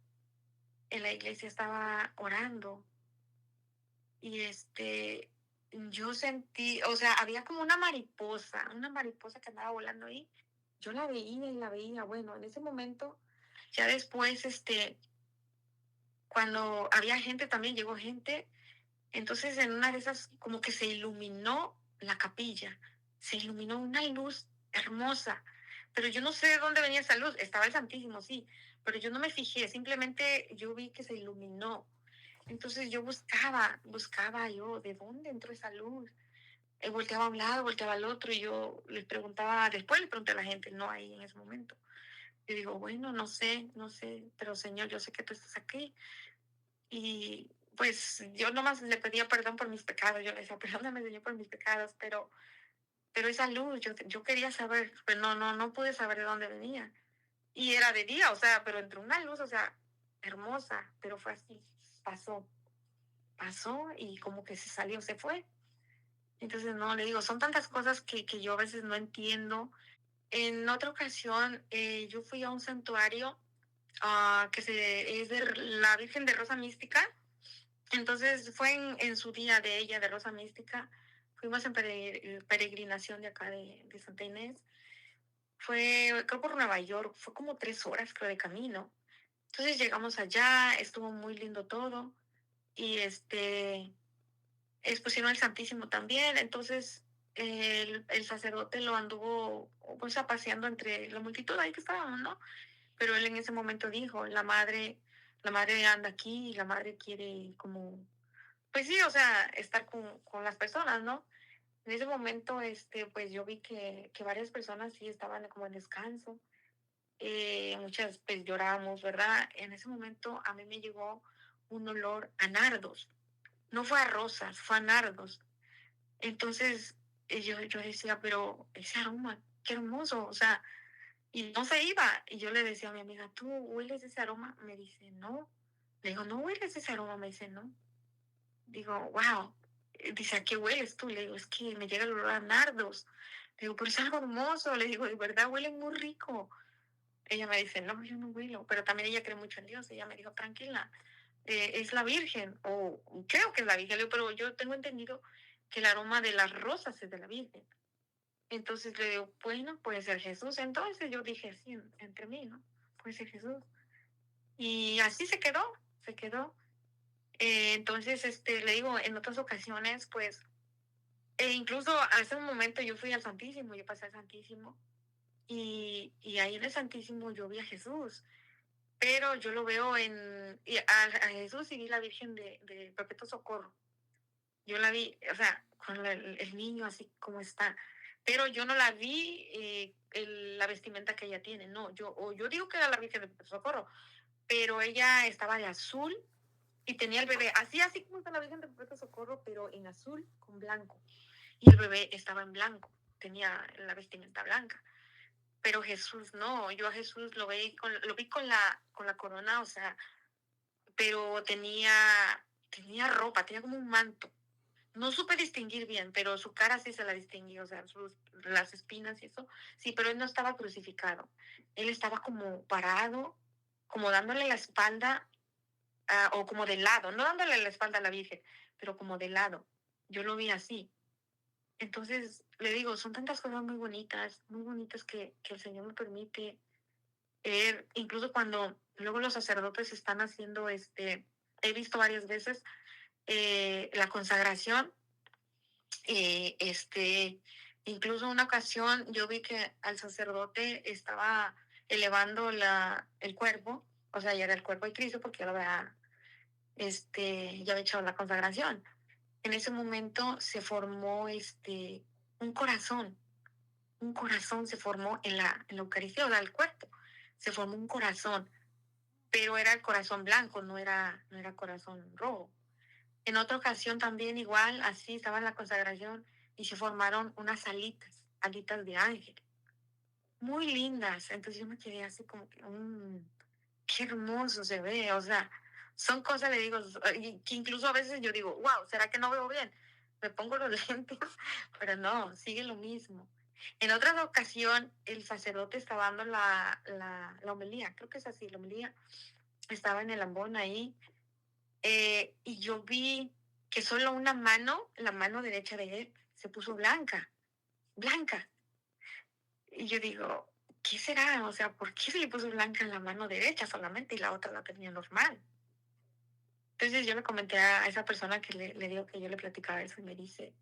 S2: estaba orando y yo sentí, o sea, había como una mariposa que andaba volando ahí. Yo la veía y la veía. Bueno, en ese momento, ya después, cuando había gente también, llegó gente. Entonces, en una de esas, como que se iluminó la capilla, se iluminó una luz hermosa, pero yo no sé de dónde venía esa luz, estaba el Santísimo, sí, pero yo no me fijé, simplemente yo vi que se iluminó. Entonces yo buscaba yo, ¿de dónde entró esa luz? Volteaba a un lado, volteaba al otro y yo les preguntaba, después le pregunté a la gente, no ahí en ese momento. Y digo, bueno, no sé, pero Señor, yo sé que tú estás aquí. Y pues yo nomás le pedía perdón por mis pecados, yo le decía, perdóname Señor por mis pecados, pero esa luz, yo quería saber, pero no pude saber de dónde venía. Y era de día, o sea, pero entró una luz, o sea, hermosa, pero fue así, pasó, pasó y como que se salió, se fue. Entonces, no, le digo, son tantas cosas que yo a veces no entiendo. En otra ocasión, yo fui a un santuario es de la Virgen de Rosa Mística. Entonces fue en su día de ella, de Rosa Mística. Fuimos en peregrinación de acá de Santa Inés. Fue, creo, por Nueva York. Fue como 3 horas, creo, de camino. Entonces llegamos allá, estuvo muy lindo todo. Y expusieron el Santísimo también. Entonces el sacerdote lo anduvo, pues, paseando entre la multitud ahí que estábamos, ¿no? Pero él en ese momento dijo, la madre anda aquí y la madre quiere como, pues sí, o sea, estar con las personas, ¿no? En ese momento, pues yo vi que varias personas sí estaban como en descanso, muchas pues lloramos, ¿verdad? En ese momento a mí me llegó un olor a nardos, no fue a rosas, fue a nardos. Entonces yo decía, pero ese aroma, qué hermoso, o sea, y no se iba. Y yo le decía a mi amiga, ¿tú hueles ese aroma? Me dice, no. Le digo, ¿no hueles ese aroma? Me dice, no. Digo, wow. Dice, ¿a qué hueles tú? Le digo, es que me llega el olor a nardos. Le digo, pero es algo hermoso. Le digo, de verdad huele muy rico. Ella me dice, no, yo no huelo. Pero también ella cree mucho en Dios. Ella me dijo, tranquila, es la Virgen. O creo que es la Virgen. Le digo, pero yo tengo entendido que el aroma de las rosas es de la Virgen. Entonces le digo, bueno, puede ser Jesús. Entonces yo dije así entre mí, ¿no? Puede ser Jesús. Y así se quedó, se quedó. Entonces, le digo, en otras ocasiones, pues, incluso hace un momento yo fui al Santísimo, yo pasé al Santísimo, y ahí en el Santísimo yo vi a Jesús, pero yo lo veo a Jesús y vi la Virgen de Perpetuo Socorro. Yo la vi, o sea, con el niño así como está, pero yo no la vi la vestimenta que ella tiene, no, yo digo que era la Virgen de Perpetuo Socorro, pero ella estaba de azul y tenía el bebé, así como está la Virgen de Perpetuo Socorro, pero en azul con blanco. Y el bebé estaba en blanco, tenía la vestimenta blanca. Pero Jesús no, yo a Jesús lo vi con la corona, o sea, pero tenía ropa, tenía como un manto. No supe distinguir bien, pero su cara sí se la distinguí, o sea, las espinas y eso, sí, pero él no estaba crucificado. Él estaba como parado, como dándole la espalda, o como de lado, no dándole la espalda a la Virgen, pero como de lado. Yo lo vi así. Entonces, le digo, son tantas cosas muy bonitas que el Señor me permite ver, incluso cuando luego los sacerdotes están haciendo, he visto varias veces la consagración, incluso una ocasión yo vi que al sacerdote estaba elevando el cuerpo, o sea, ya era el cuerpo de Cristo porque ya había hecho la consagración. En ese momento se formó un corazón, un corazón se formó en la Eucaristía, o sea, el cuerpo, se formó un corazón, pero era el corazón blanco, no era corazón rojo. En otra ocasión también igual, así estaba en la consagración y se formaron unas alitas, alitas de ángel, muy lindas. Entonces yo me quedé así como que, qué hermoso se ve, o sea, son cosas, le digo, que incluso a veces yo digo, wow, ¿será que no veo bien? Me pongo los lentes, pero no, sigue lo mismo. En otra ocasión, el sacerdote estaba dando la homilía, creo que es así, la homilía, estaba en el ambón ahí, y yo vi que solo una mano, la mano derecha de él, se puso blanca, blanca. Y yo digo, ¿qué será? O sea, ¿por qué se le puso blanca en la mano derecha solamente y la otra la tenía normal? Entonces yo le comenté a esa persona que le digo que yo le platicaba eso y me dice,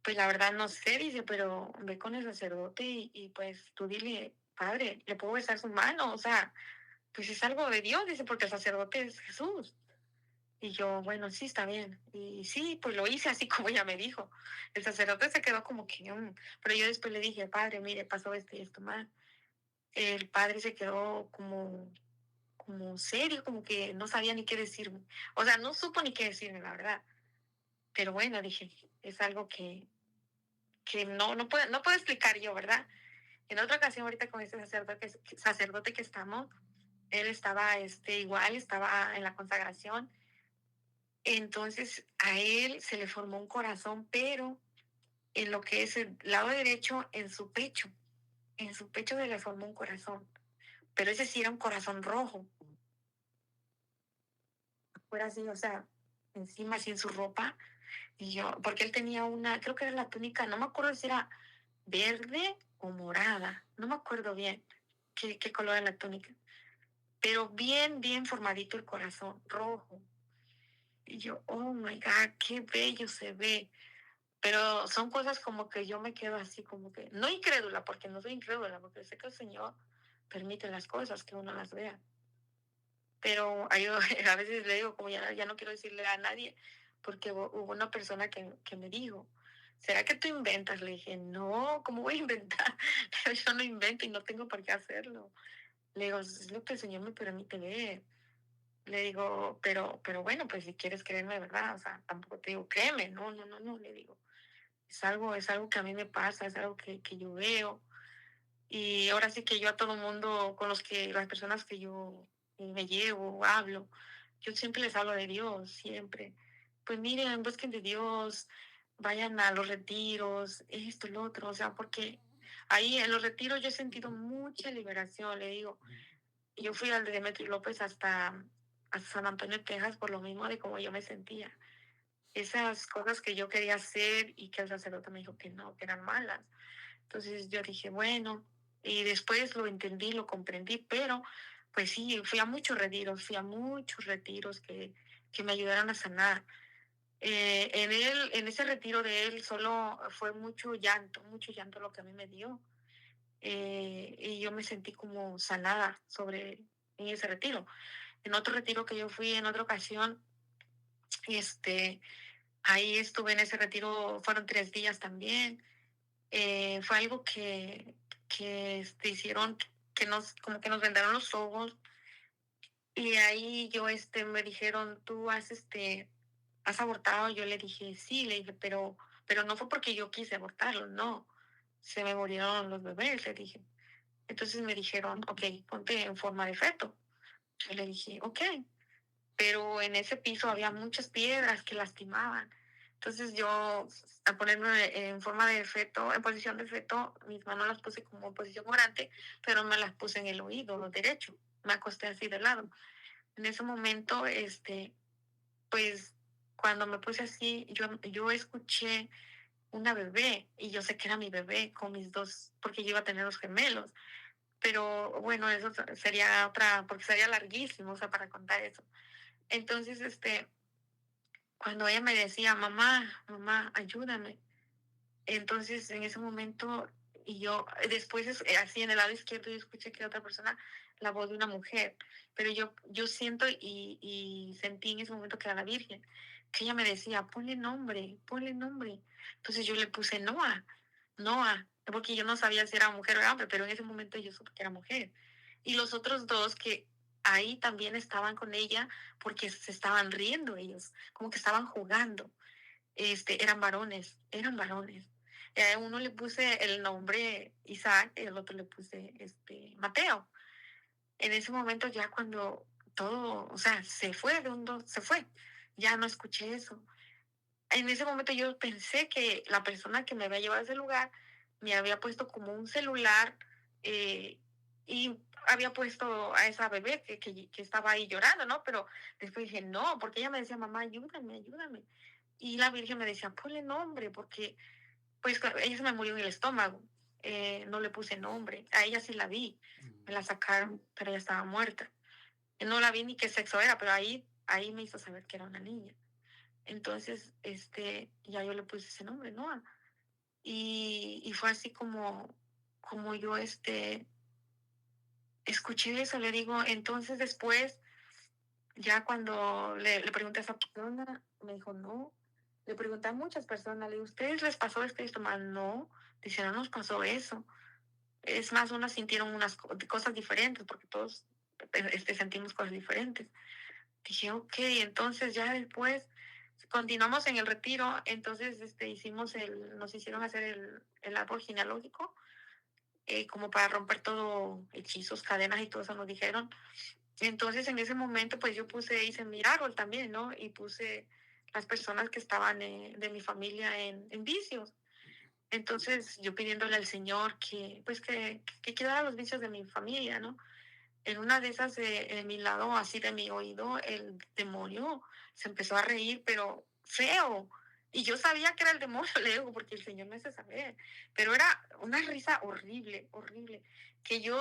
S2: pues la verdad no sé, dice, pero ve con el sacerdote y pues tú dile, padre, ¿le puedo besar su mano? O sea, pues es algo de Dios, dice, porque el sacerdote es Jesús. Y yo, bueno, sí, está bien. Y sí, pues lo hice así como ella me dijo. El sacerdote se quedó como que, pero yo después le dije, padre, mire, pasó esto y esto mal. El padre se quedó como serio, como que no sabía ni qué decirme. O sea, no supo ni qué decirme, la verdad. Pero bueno, dije, es algo que no puedo explicar yo, ¿verdad? En otra ocasión, ahorita con este sacerdote que estamos, él estaba igual, estaba en la consagración. Entonces a él se le formó un corazón, pero en lo que es el lado derecho, en su pecho se le formó un corazón, pero ese sí era un corazón rojo, fuera así, o sea, encima así en su ropa, y yo, porque él tenía creo que era la túnica, no me acuerdo si era verde o morada, no me acuerdo bien qué color era la túnica, pero bien, bien formadito el corazón, rojo. Y yo, oh my God, qué bello se ve. Pero son cosas como que yo me quedo así, como que, no incrédula, porque no soy incrédula, porque sé que el Señor permite las cosas, que uno las vea. Pero a veces le digo, como ya no quiero decirle a nadie, porque hubo una persona que me dijo, ¿será que tú inventas? Le dije, no, ¿cómo voy a inventar? Yo no invento y no tengo por qué hacerlo. Le digo, es lo que el Señor me permite ver. Le digo, pero bueno, pues si quieres creerme de verdad, o sea, tampoco te digo, créeme, no, no, no, no, le digo. Es algo que a mí me pasa, es algo que yo veo. Y ahora sí que yo a todo mundo, las personas que yo me llevo, hablo, yo siempre les hablo de Dios, siempre. Pues miren, busquen de Dios, vayan a los retiros, esto, lo otro, o sea, porque ahí en los retiros yo he sentido mucha liberación, le digo. Yo fui al de Demetrio López hasta San Antonio, Texas, por lo mismo de cómo yo me sentía. Esas cosas que yo quería hacer y que el sacerdote me dijo que no, que eran malas. Entonces yo dije, bueno, y después lo entendí, lo comprendí, pero pues sí, fui a muchos retiros que me ayudaron a sanar. En ese retiro de él solo fue mucho llanto lo que a mí me dio. Y yo me sentí como sanada en ese retiro. En otro retiro que yo fui en otra ocasión, este, ahí estuve en ese retiro, fueron 3 días también. Fue algo que hicieron, como que nos vendaron los ojos. Y ahí me dijeron, tú has abortado. Yo le dije, sí, le dije, pero no fue porque yo quise abortarlo, no. Se me murieron los bebés, le dije. Entonces me dijeron, ok, ponte en forma de feto. Yo le dije, ok, pero en ese piso había muchas piedras que lastimaban. Entonces yo, a ponerme en forma de feto, en posición de feto, mis manos las puse como en posición orante, pero me las puse en el oído derecho. Me acosté así de lado. En ese momento, pues cuando me puse así, yo escuché una bebé y yo sé que era mi bebé con mis dos, porque yo iba a tener los gemelos. Pero bueno, eso sería otra, porque sería larguísimo, o sea, para contar eso. Entonces, cuando ella me decía, mamá, mamá, ayúdame. Entonces, en ese momento, y yo, después, así en el lado izquierdo, yo escuché que otra persona, la voz de una mujer, pero yo siento y sentí en ese momento que era la Virgen, que ella me decía, ponle nombre, ponle nombre. Entonces yo le puse Noah, Noah, porque yo no sabía si era mujer o hombre, pero en ese momento yo supe que era mujer. Y los otros dos que ahí también estaban con ella, porque se estaban riendo ellos, como que estaban jugando, eran varones, eran varones. A uno le puse el nombre Isaac y al otro le puse Mateo. En ese momento ya cuando todo, o sea, se fue, ya no escuché eso. En ese momento yo pensé que la persona que me había llevado a ese lugar me había puesto como un celular, eh, y había puesto a esa bebé que estaba ahí llorando, ¿no? Pero después dije, no, porque ella me decía, mamá, ayúdame, ayúdame. Y la Virgen me decía, ponle nombre, porque pues ella se me murió en el estómago. No le puse nombre. A ella sí la vi. Me la sacaron, pero ella estaba muerta. No la vi ni qué sexo era, pero ahí me hizo saber que era una niña. Entonces, ya yo le puse ese nombre, Noah. Y fue así como yo, escuché eso, le digo. Entonces después, ya cuando le pregunté a esa persona, me dijo, no. Le pregunté a muchas personas, le digo, ¿ustedes les pasó esto y esto más? No, dice, no nos pasó eso. Es más, unas sintieron unas cosas diferentes, porque todos sentimos cosas diferentes. Dije, ok, entonces ya después continuamos en el retiro. Entonces nos hicieron hacer el árbol genealógico, como para romper todo, hechizos, cadenas y todo eso nos dijeron. Entonces en ese momento pues hice mi árbol también, ¿no? Y puse las personas que estaban, de mi familia en vicios. Entonces yo pidiéndole al Señor que quitara los vicios de mi familia, ¿no? En una de esas, de mi lado, así de mi oído, el demonio se empezó a reír, pero feo. Y yo sabía que era el demonio, le digo, porque el Señor me hace saber. Pero era una risa horrible, horrible. Que yo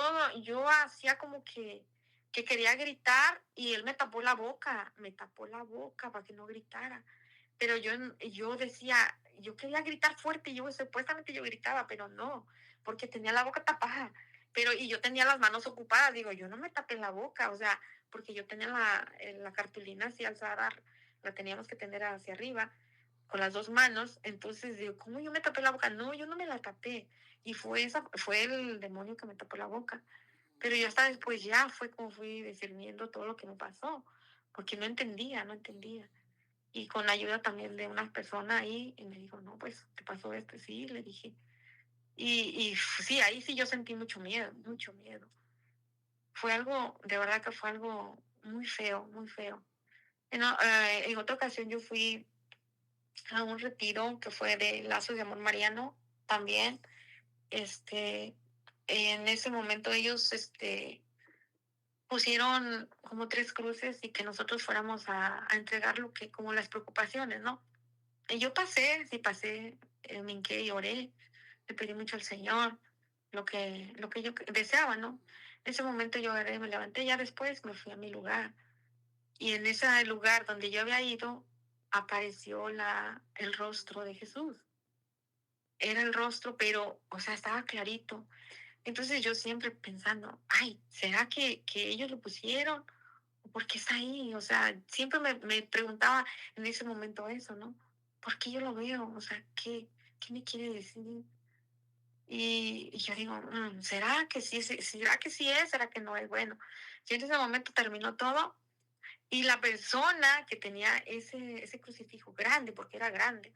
S2: hacía como que quería gritar y él me tapó la boca para que no gritara. Pero yo decía, yo quería gritar fuerte, supuestamente yo gritaba, pero no, porque tenía la boca tapada. Y yo tenía las manos ocupadas, digo, yo no me tapé la boca, o sea, porque yo tenía la cartulina así alzada, la teníamos que tener hacia arriba, con las dos manos. Entonces digo, ¿cómo yo me tapé la boca? No, yo no me la tapé. Y fue el demonio que me tapó la boca. Pero yo hasta después ya fue como fui discerniendo todo lo que me pasó, porque no entendía, no entendía. Y con la ayuda también de una persona ahí, y me dijo, no, pues, ¿te pasó esto? Sí, le dije. Sí, ahí sí yo sentí mucho miedo, mucho miedo. Fue algo, de verdad que fue algo muy feo, muy feo. En otra ocasión yo fui a un retiro que fue de Lazos de Amor Mariano también. Este, en ese momento ellos, pusieron como 3 cruces y que nosotros fuéramos a entregar lo que como las preocupaciones, ¿no? Y yo pasé, sí pasé, me hinqué y oré, le pedí mucho al Señor, lo que yo deseaba, ¿no? En ese momento yo agarré, me levanté, ya después me fui a mi lugar. Y en ese lugar donde yo había ido, apareció el rostro de Jesús. Era el rostro, pero, o sea, estaba clarito. Entonces yo siempre pensando, ay, ¿será que ellos lo pusieron? ¿O por qué está ahí? O sea, siempre me preguntaba en ese momento eso, ¿no? ¿Por qué yo lo veo? O sea, ¿qué me quiere decir? Y yo digo, ¿será que sí, será que sí es? ¿Será que no es? Bueno, y en ese momento terminó todo y la persona que tenía ese crucifijo grande, porque era grande,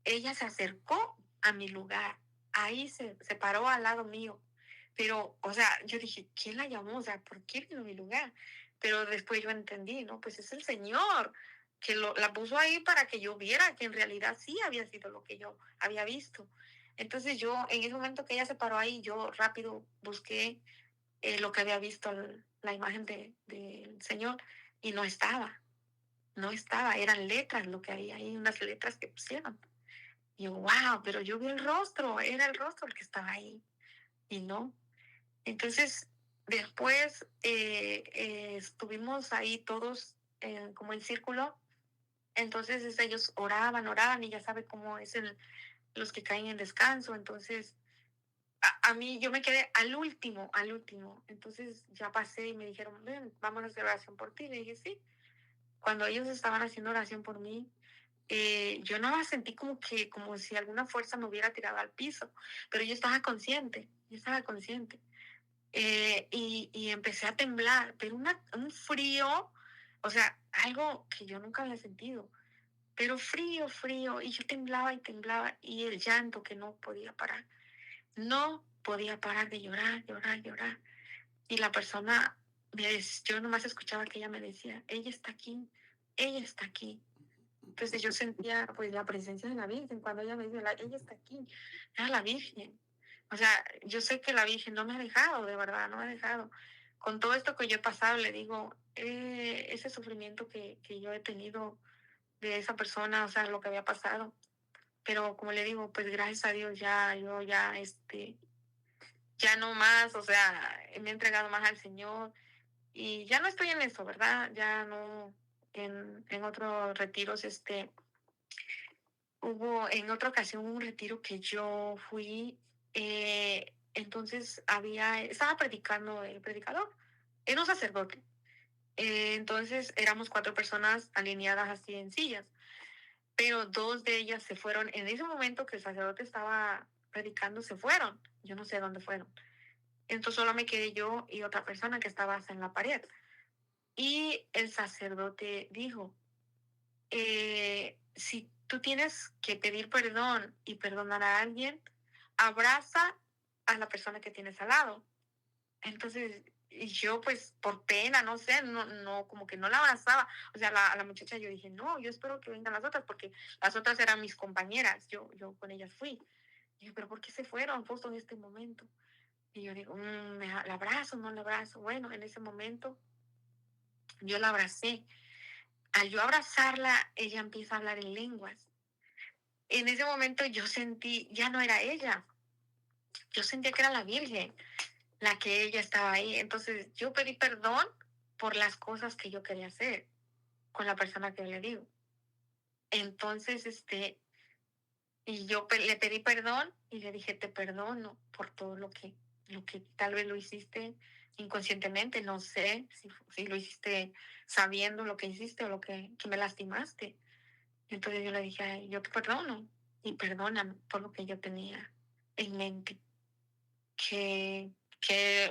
S2: ella se acercó a mi lugar, ahí se paró al lado mío, pero, o sea, yo dije, ¿quién la llamó? O sea, ¿por qué vino a mi lugar? Pero después yo entendí, ¿no? Pues es el Señor que la puso ahí para que yo viera que en realidad sí había sido lo que yo había visto. Entonces yo, en ese momento que ella se paró ahí, yo rápido busqué lo que había visto, la imagen del Señor, y no estaba, no estaba, eran letras lo que había ahí, unas letras que pusieron. Y yo, wow, pero yo vi el rostro, era el rostro el que estaba ahí, y no. Entonces, después estuvimos ahí todos como en círculo, entonces ellos oraban, oraban, y ya sabe cómo es los que caen en descanso, entonces a mí yo me quedé al último, entonces ya pasé y me dijeron, ven, vamos a hacer oración por ti, le dije, sí. Cuando ellos estaban haciendo oración por mí, yo nada más sentí como si alguna fuerza me hubiera tirado al piso, pero yo estaba consciente. Y empecé a temblar, pero un frío, o sea, algo que yo nunca había sentido, pero frío, frío, y yo temblaba y temblaba, y el llanto que no podía parar, no podía parar de llorar, llorar, llorar. Y la persona, yo nomás escuchaba que ella me decía, ella está aquí. Entonces yo sentía pues la presencia de la Virgen. Cuando ella me dice, ella está aquí, era la Virgen. O sea, yo sé que la Virgen no me ha dejado, de verdad, no me ha dejado. Con todo esto que yo he pasado, le digo, ese sufrimiento que yo he tenido de esa persona, o sea, lo que había pasado. Pero como le digo, pues gracias a Dios ya, yo ya, ya no más, o sea, me he entregado más al Señor y ya no estoy en eso, ¿verdad? Ya no, en otros retiros, hubo en otra ocasión un retiro que yo fui, entonces estaba predicando el predicador, era un sacerdote. Entonces éramos 4 personas alineadas así en sillas, pero 2 de ellas se fueron. En ese momento que el sacerdote estaba predicando, se fueron. Yo no sé dónde fueron. Entonces solo me quedé yo y otra persona que estaba en la pared. Y el sacerdote dijo, si tú tienes que pedir perdón y perdonar a alguien, abraza a la persona que tienes al lado. Entonces, y yo pues por pena, no sé, no, como que no la abrazaba. O sea, a la muchacha yo dije, no, yo espero que vengan las otras, porque las otras eran mis compañeras, yo con ellas fui. Y yo, pero ¿por qué se fueron justo en este momento? Y yo digo, ¿la abrazo, no la abrazo? Bueno, en ese momento yo la abracé. Al yo abrazarla, ella empieza a hablar en lenguas. En ese momento yo sentí, ya no era ella, yo sentía que era la Virgen, la que ella estaba ahí. Entonces yo pedí perdón por las cosas que yo quería hacer con la persona que le digo. Entonces, y yo le pedí perdón y le dije, te perdono por todo lo que tal vez lo hiciste inconscientemente, no sé si lo hiciste sabiendo lo que hiciste o que me lastimaste. Entonces yo le dije, "Ay, yo te perdono y perdóname por lo que yo tenía en mente. Que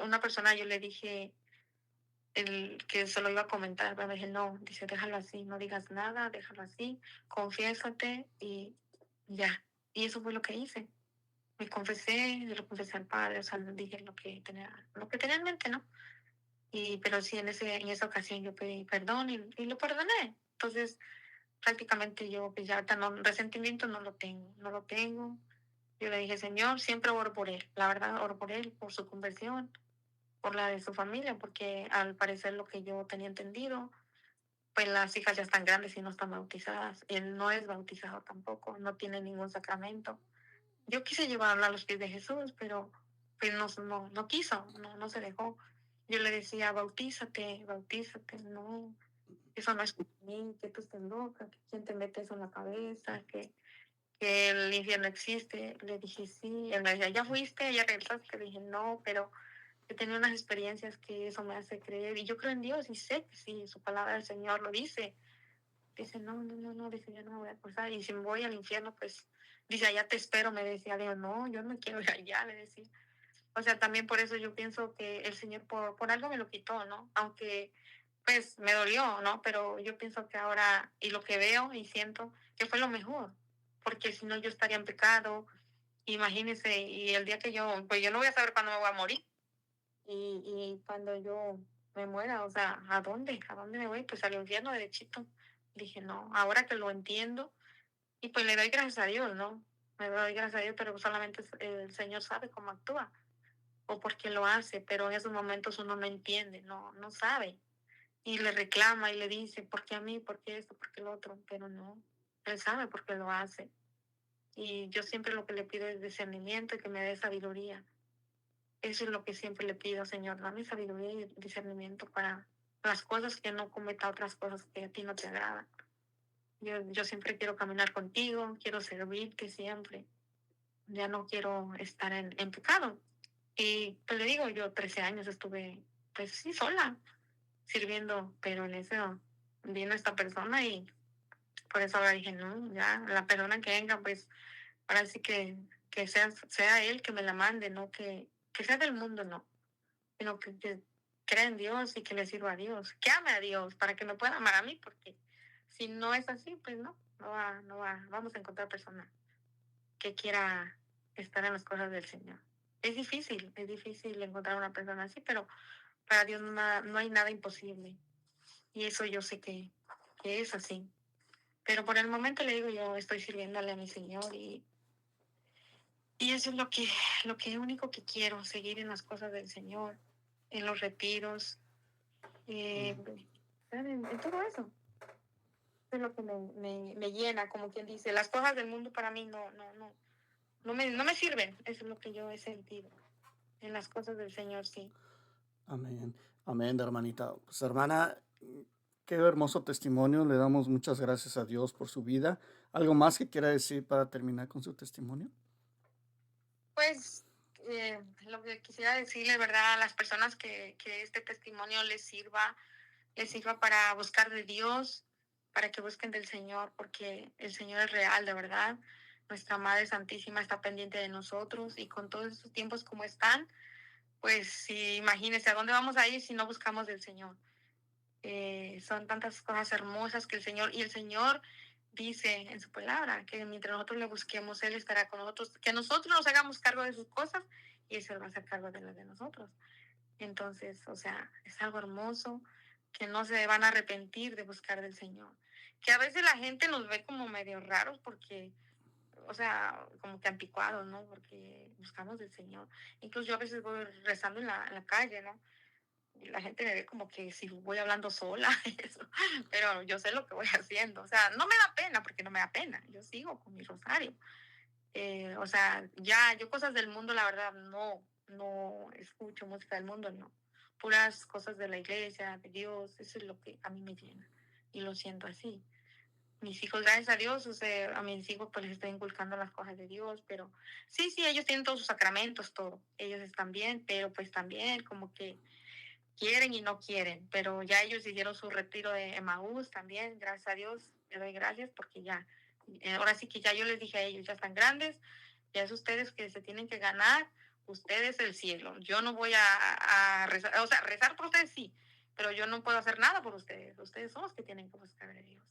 S2: una persona yo le dije que se lo iba a comentar, pero me dije, no, dice, déjalo así, no digas nada, déjalo así, confiésate y ya. Y eso fue lo que hice. Me confesé, lo confesé al Padre, o sea, le dije lo que tenía en mente, ¿no? Y, pero sí, en esa ocasión yo pedí perdón y lo perdoné. Entonces, prácticamente yo, pues ya ahorita no, resentimiento no lo tengo, no lo tengo. Yo le dije, Señor, siempre oro por él. La verdad, oro por él, por su conversión, por la de su familia, porque al parecer lo que yo tenía entendido, pues las hijas ya están grandes y no están bautizadas. Él no es bautizado tampoco, no tiene ningún sacramento. Yo quise llevarlo a los pies de Jesús, pero pues no quiso, no se dejó. Yo le decía, bautízate, no, eso no es para mí, que tú estás loca, que quién te mete eso en la cabeza, que el infierno existe. Le dije, sí, él me decía, ¿ya fuiste? ¿Ya regresaste? Le dije, no, pero he tenido unas experiencias que eso me hace creer, y yo creo en Dios, y sé que sí, su palabra del Señor lo dice. Dice, no, dice, yo no me voy a acusar. Y si me voy al infierno, pues, dice, allá te espero, me decía. Digo, no, yo no quiero ir allá, le decía. O sea, también por eso yo pienso que el Señor por algo me lo quitó, ¿no? Aunque, pues, me dolió, ¿no? Pero yo pienso que ahora, y lo que veo y siento, que fue lo mejor. Porque si no, yo estaría en pecado. Imagínese, y el día que yo, pues yo no voy a saber cuándo me voy a morir. Y cuando yo me muera, o sea, ¿a dónde? ¿A dónde me voy? Pues al infierno derechito. Dije, no, ahora que lo entiendo, y pues le doy gracias a Dios, ¿no? Me doy gracias a Dios, pero solamente el Señor sabe cómo actúa o por qué lo hace, pero en esos momentos uno no entiende, no sabe. Y le reclama y le dice, ¿por qué a mí? ¿Por qué esto? ¿Por qué lo otro? Pero no, Él sabe por qué lo hace. Y yo siempre lo que le pido es discernimiento y que me dé sabiduría. Eso es lo que siempre le pido, Señor, dame sabiduría y discernimiento para las cosas, que no cometa otras cosas que a ti no te agradan. Yo siempre quiero caminar contigo, quiero servirte siempre. Ya no quiero estar en pecado. Y pues le digo, yo 13 años estuve, pues sí, sola, sirviendo, pero en eso vino esta persona y por eso ahora dije, no, ya, la persona que venga, pues ahora sí que sea él que me la mande, no que sea del mundo, no, sino que crea en Dios y que le sirva a Dios, que ame a Dios para que me pueda amar a mí, porque si no es así, pues vamos a encontrar personas que quiera estar en las cosas del Señor. Es difícil encontrar una persona así, pero para Dios no hay nada imposible. Y eso yo sé que es así. Pero por el momento le digo, yo estoy sirviéndole a mi Señor, y eso es lo que único que quiero, seguir en las cosas del Señor, en los retiros, eh, en todo eso. Es lo que me llena, como quien dice. Las cosas del mundo para mí no me sirven. Eso es lo que yo he sentido. En las cosas del Señor, sí.
S1: Amén, amén, hermanita. Pues hermana, qué hermoso testimonio. Le damos muchas gracias a Dios por su vida. ¿Algo más que quiera decir para terminar con su testimonio?
S2: Pues lo que quisiera decirle, ¿verdad? A las personas que este testimonio les sirva para buscar de Dios, para que busquen del Señor, porque el Señor es real, de verdad. Nuestra Madre Santísima está pendiente de nosotros, y con todos estos tiempos como están, pues sí, imagínense, ¿a dónde vamos a ir si no buscamos del Señor? Son tantas cosas hermosas que el Señor dice en su palabra, que mientras nosotros le busquemos, Él estará con nosotros, que nosotros nos hagamos cargo de sus cosas y Él se va a hacer cargo de las de nosotros. Entonces, o sea, es algo hermoso, que no se van a arrepentir de buscar del Señor. Que a veces la gente nos ve como medio raros porque, o sea, como que anticuados, ¿no? Porque buscamos del Señor. Incluso yo a veces voy rezando en la calle, ¿no? Y la gente me ve como que si voy hablando sola, eso, pero yo sé lo que voy haciendo. O sea, no me da pena, porque no me da pena. Yo sigo con mi rosario. O sea, ya, yo cosas del mundo, la verdad, no escucho música del mundo, no. Puras cosas de la iglesia, de Dios, eso es lo que a mí me llena. Y lo siento así. Mis hijos, gracias a Dios, o sea, a mis hijos pues les estoy inculcando las cosas de Dios, pero sí, ellos tienen todos sus sacramentos, todo. Ellos están bien, pero pues también como que quieren y no quieren, pero ya ellos hicieron su retiro de Emaús también, gracias a Dios, le doy gracias porque ya, ahora sí que ya yo les dije a ellos, ya están grandes, ya es ustedes que se tienen que ganar, ustedes el cielo. Yo no voy a rezar, o sea, rezar por ustedes sí, pero yo no puedo hacer nada por ustedes. Ustedes son los que tienen que buscar a Dios.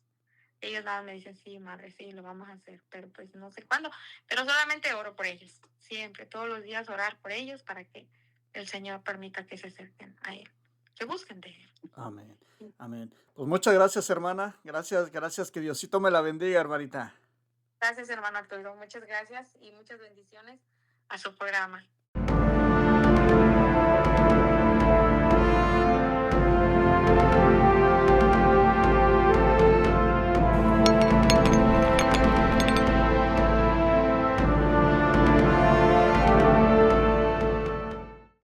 S2: Ellos nada más me dicen, sí, madre, sí, lo vamos a hacer, pero pues no sé cuándo. Pero solamente oro por ellos, siempre, todos los días orar por ellos para que el Señor permita que se acerquen a Él, que busquen de Él.
S1: Amén.
S2: Sí.
S1: Amén. Pues muchas gracias, hermana. Gracias, gracias. Que Diosito me la bendiga, hermanita.
S2: Gracias, hermano Arturo. Muchas gracias y muchas bendiciones a su programa.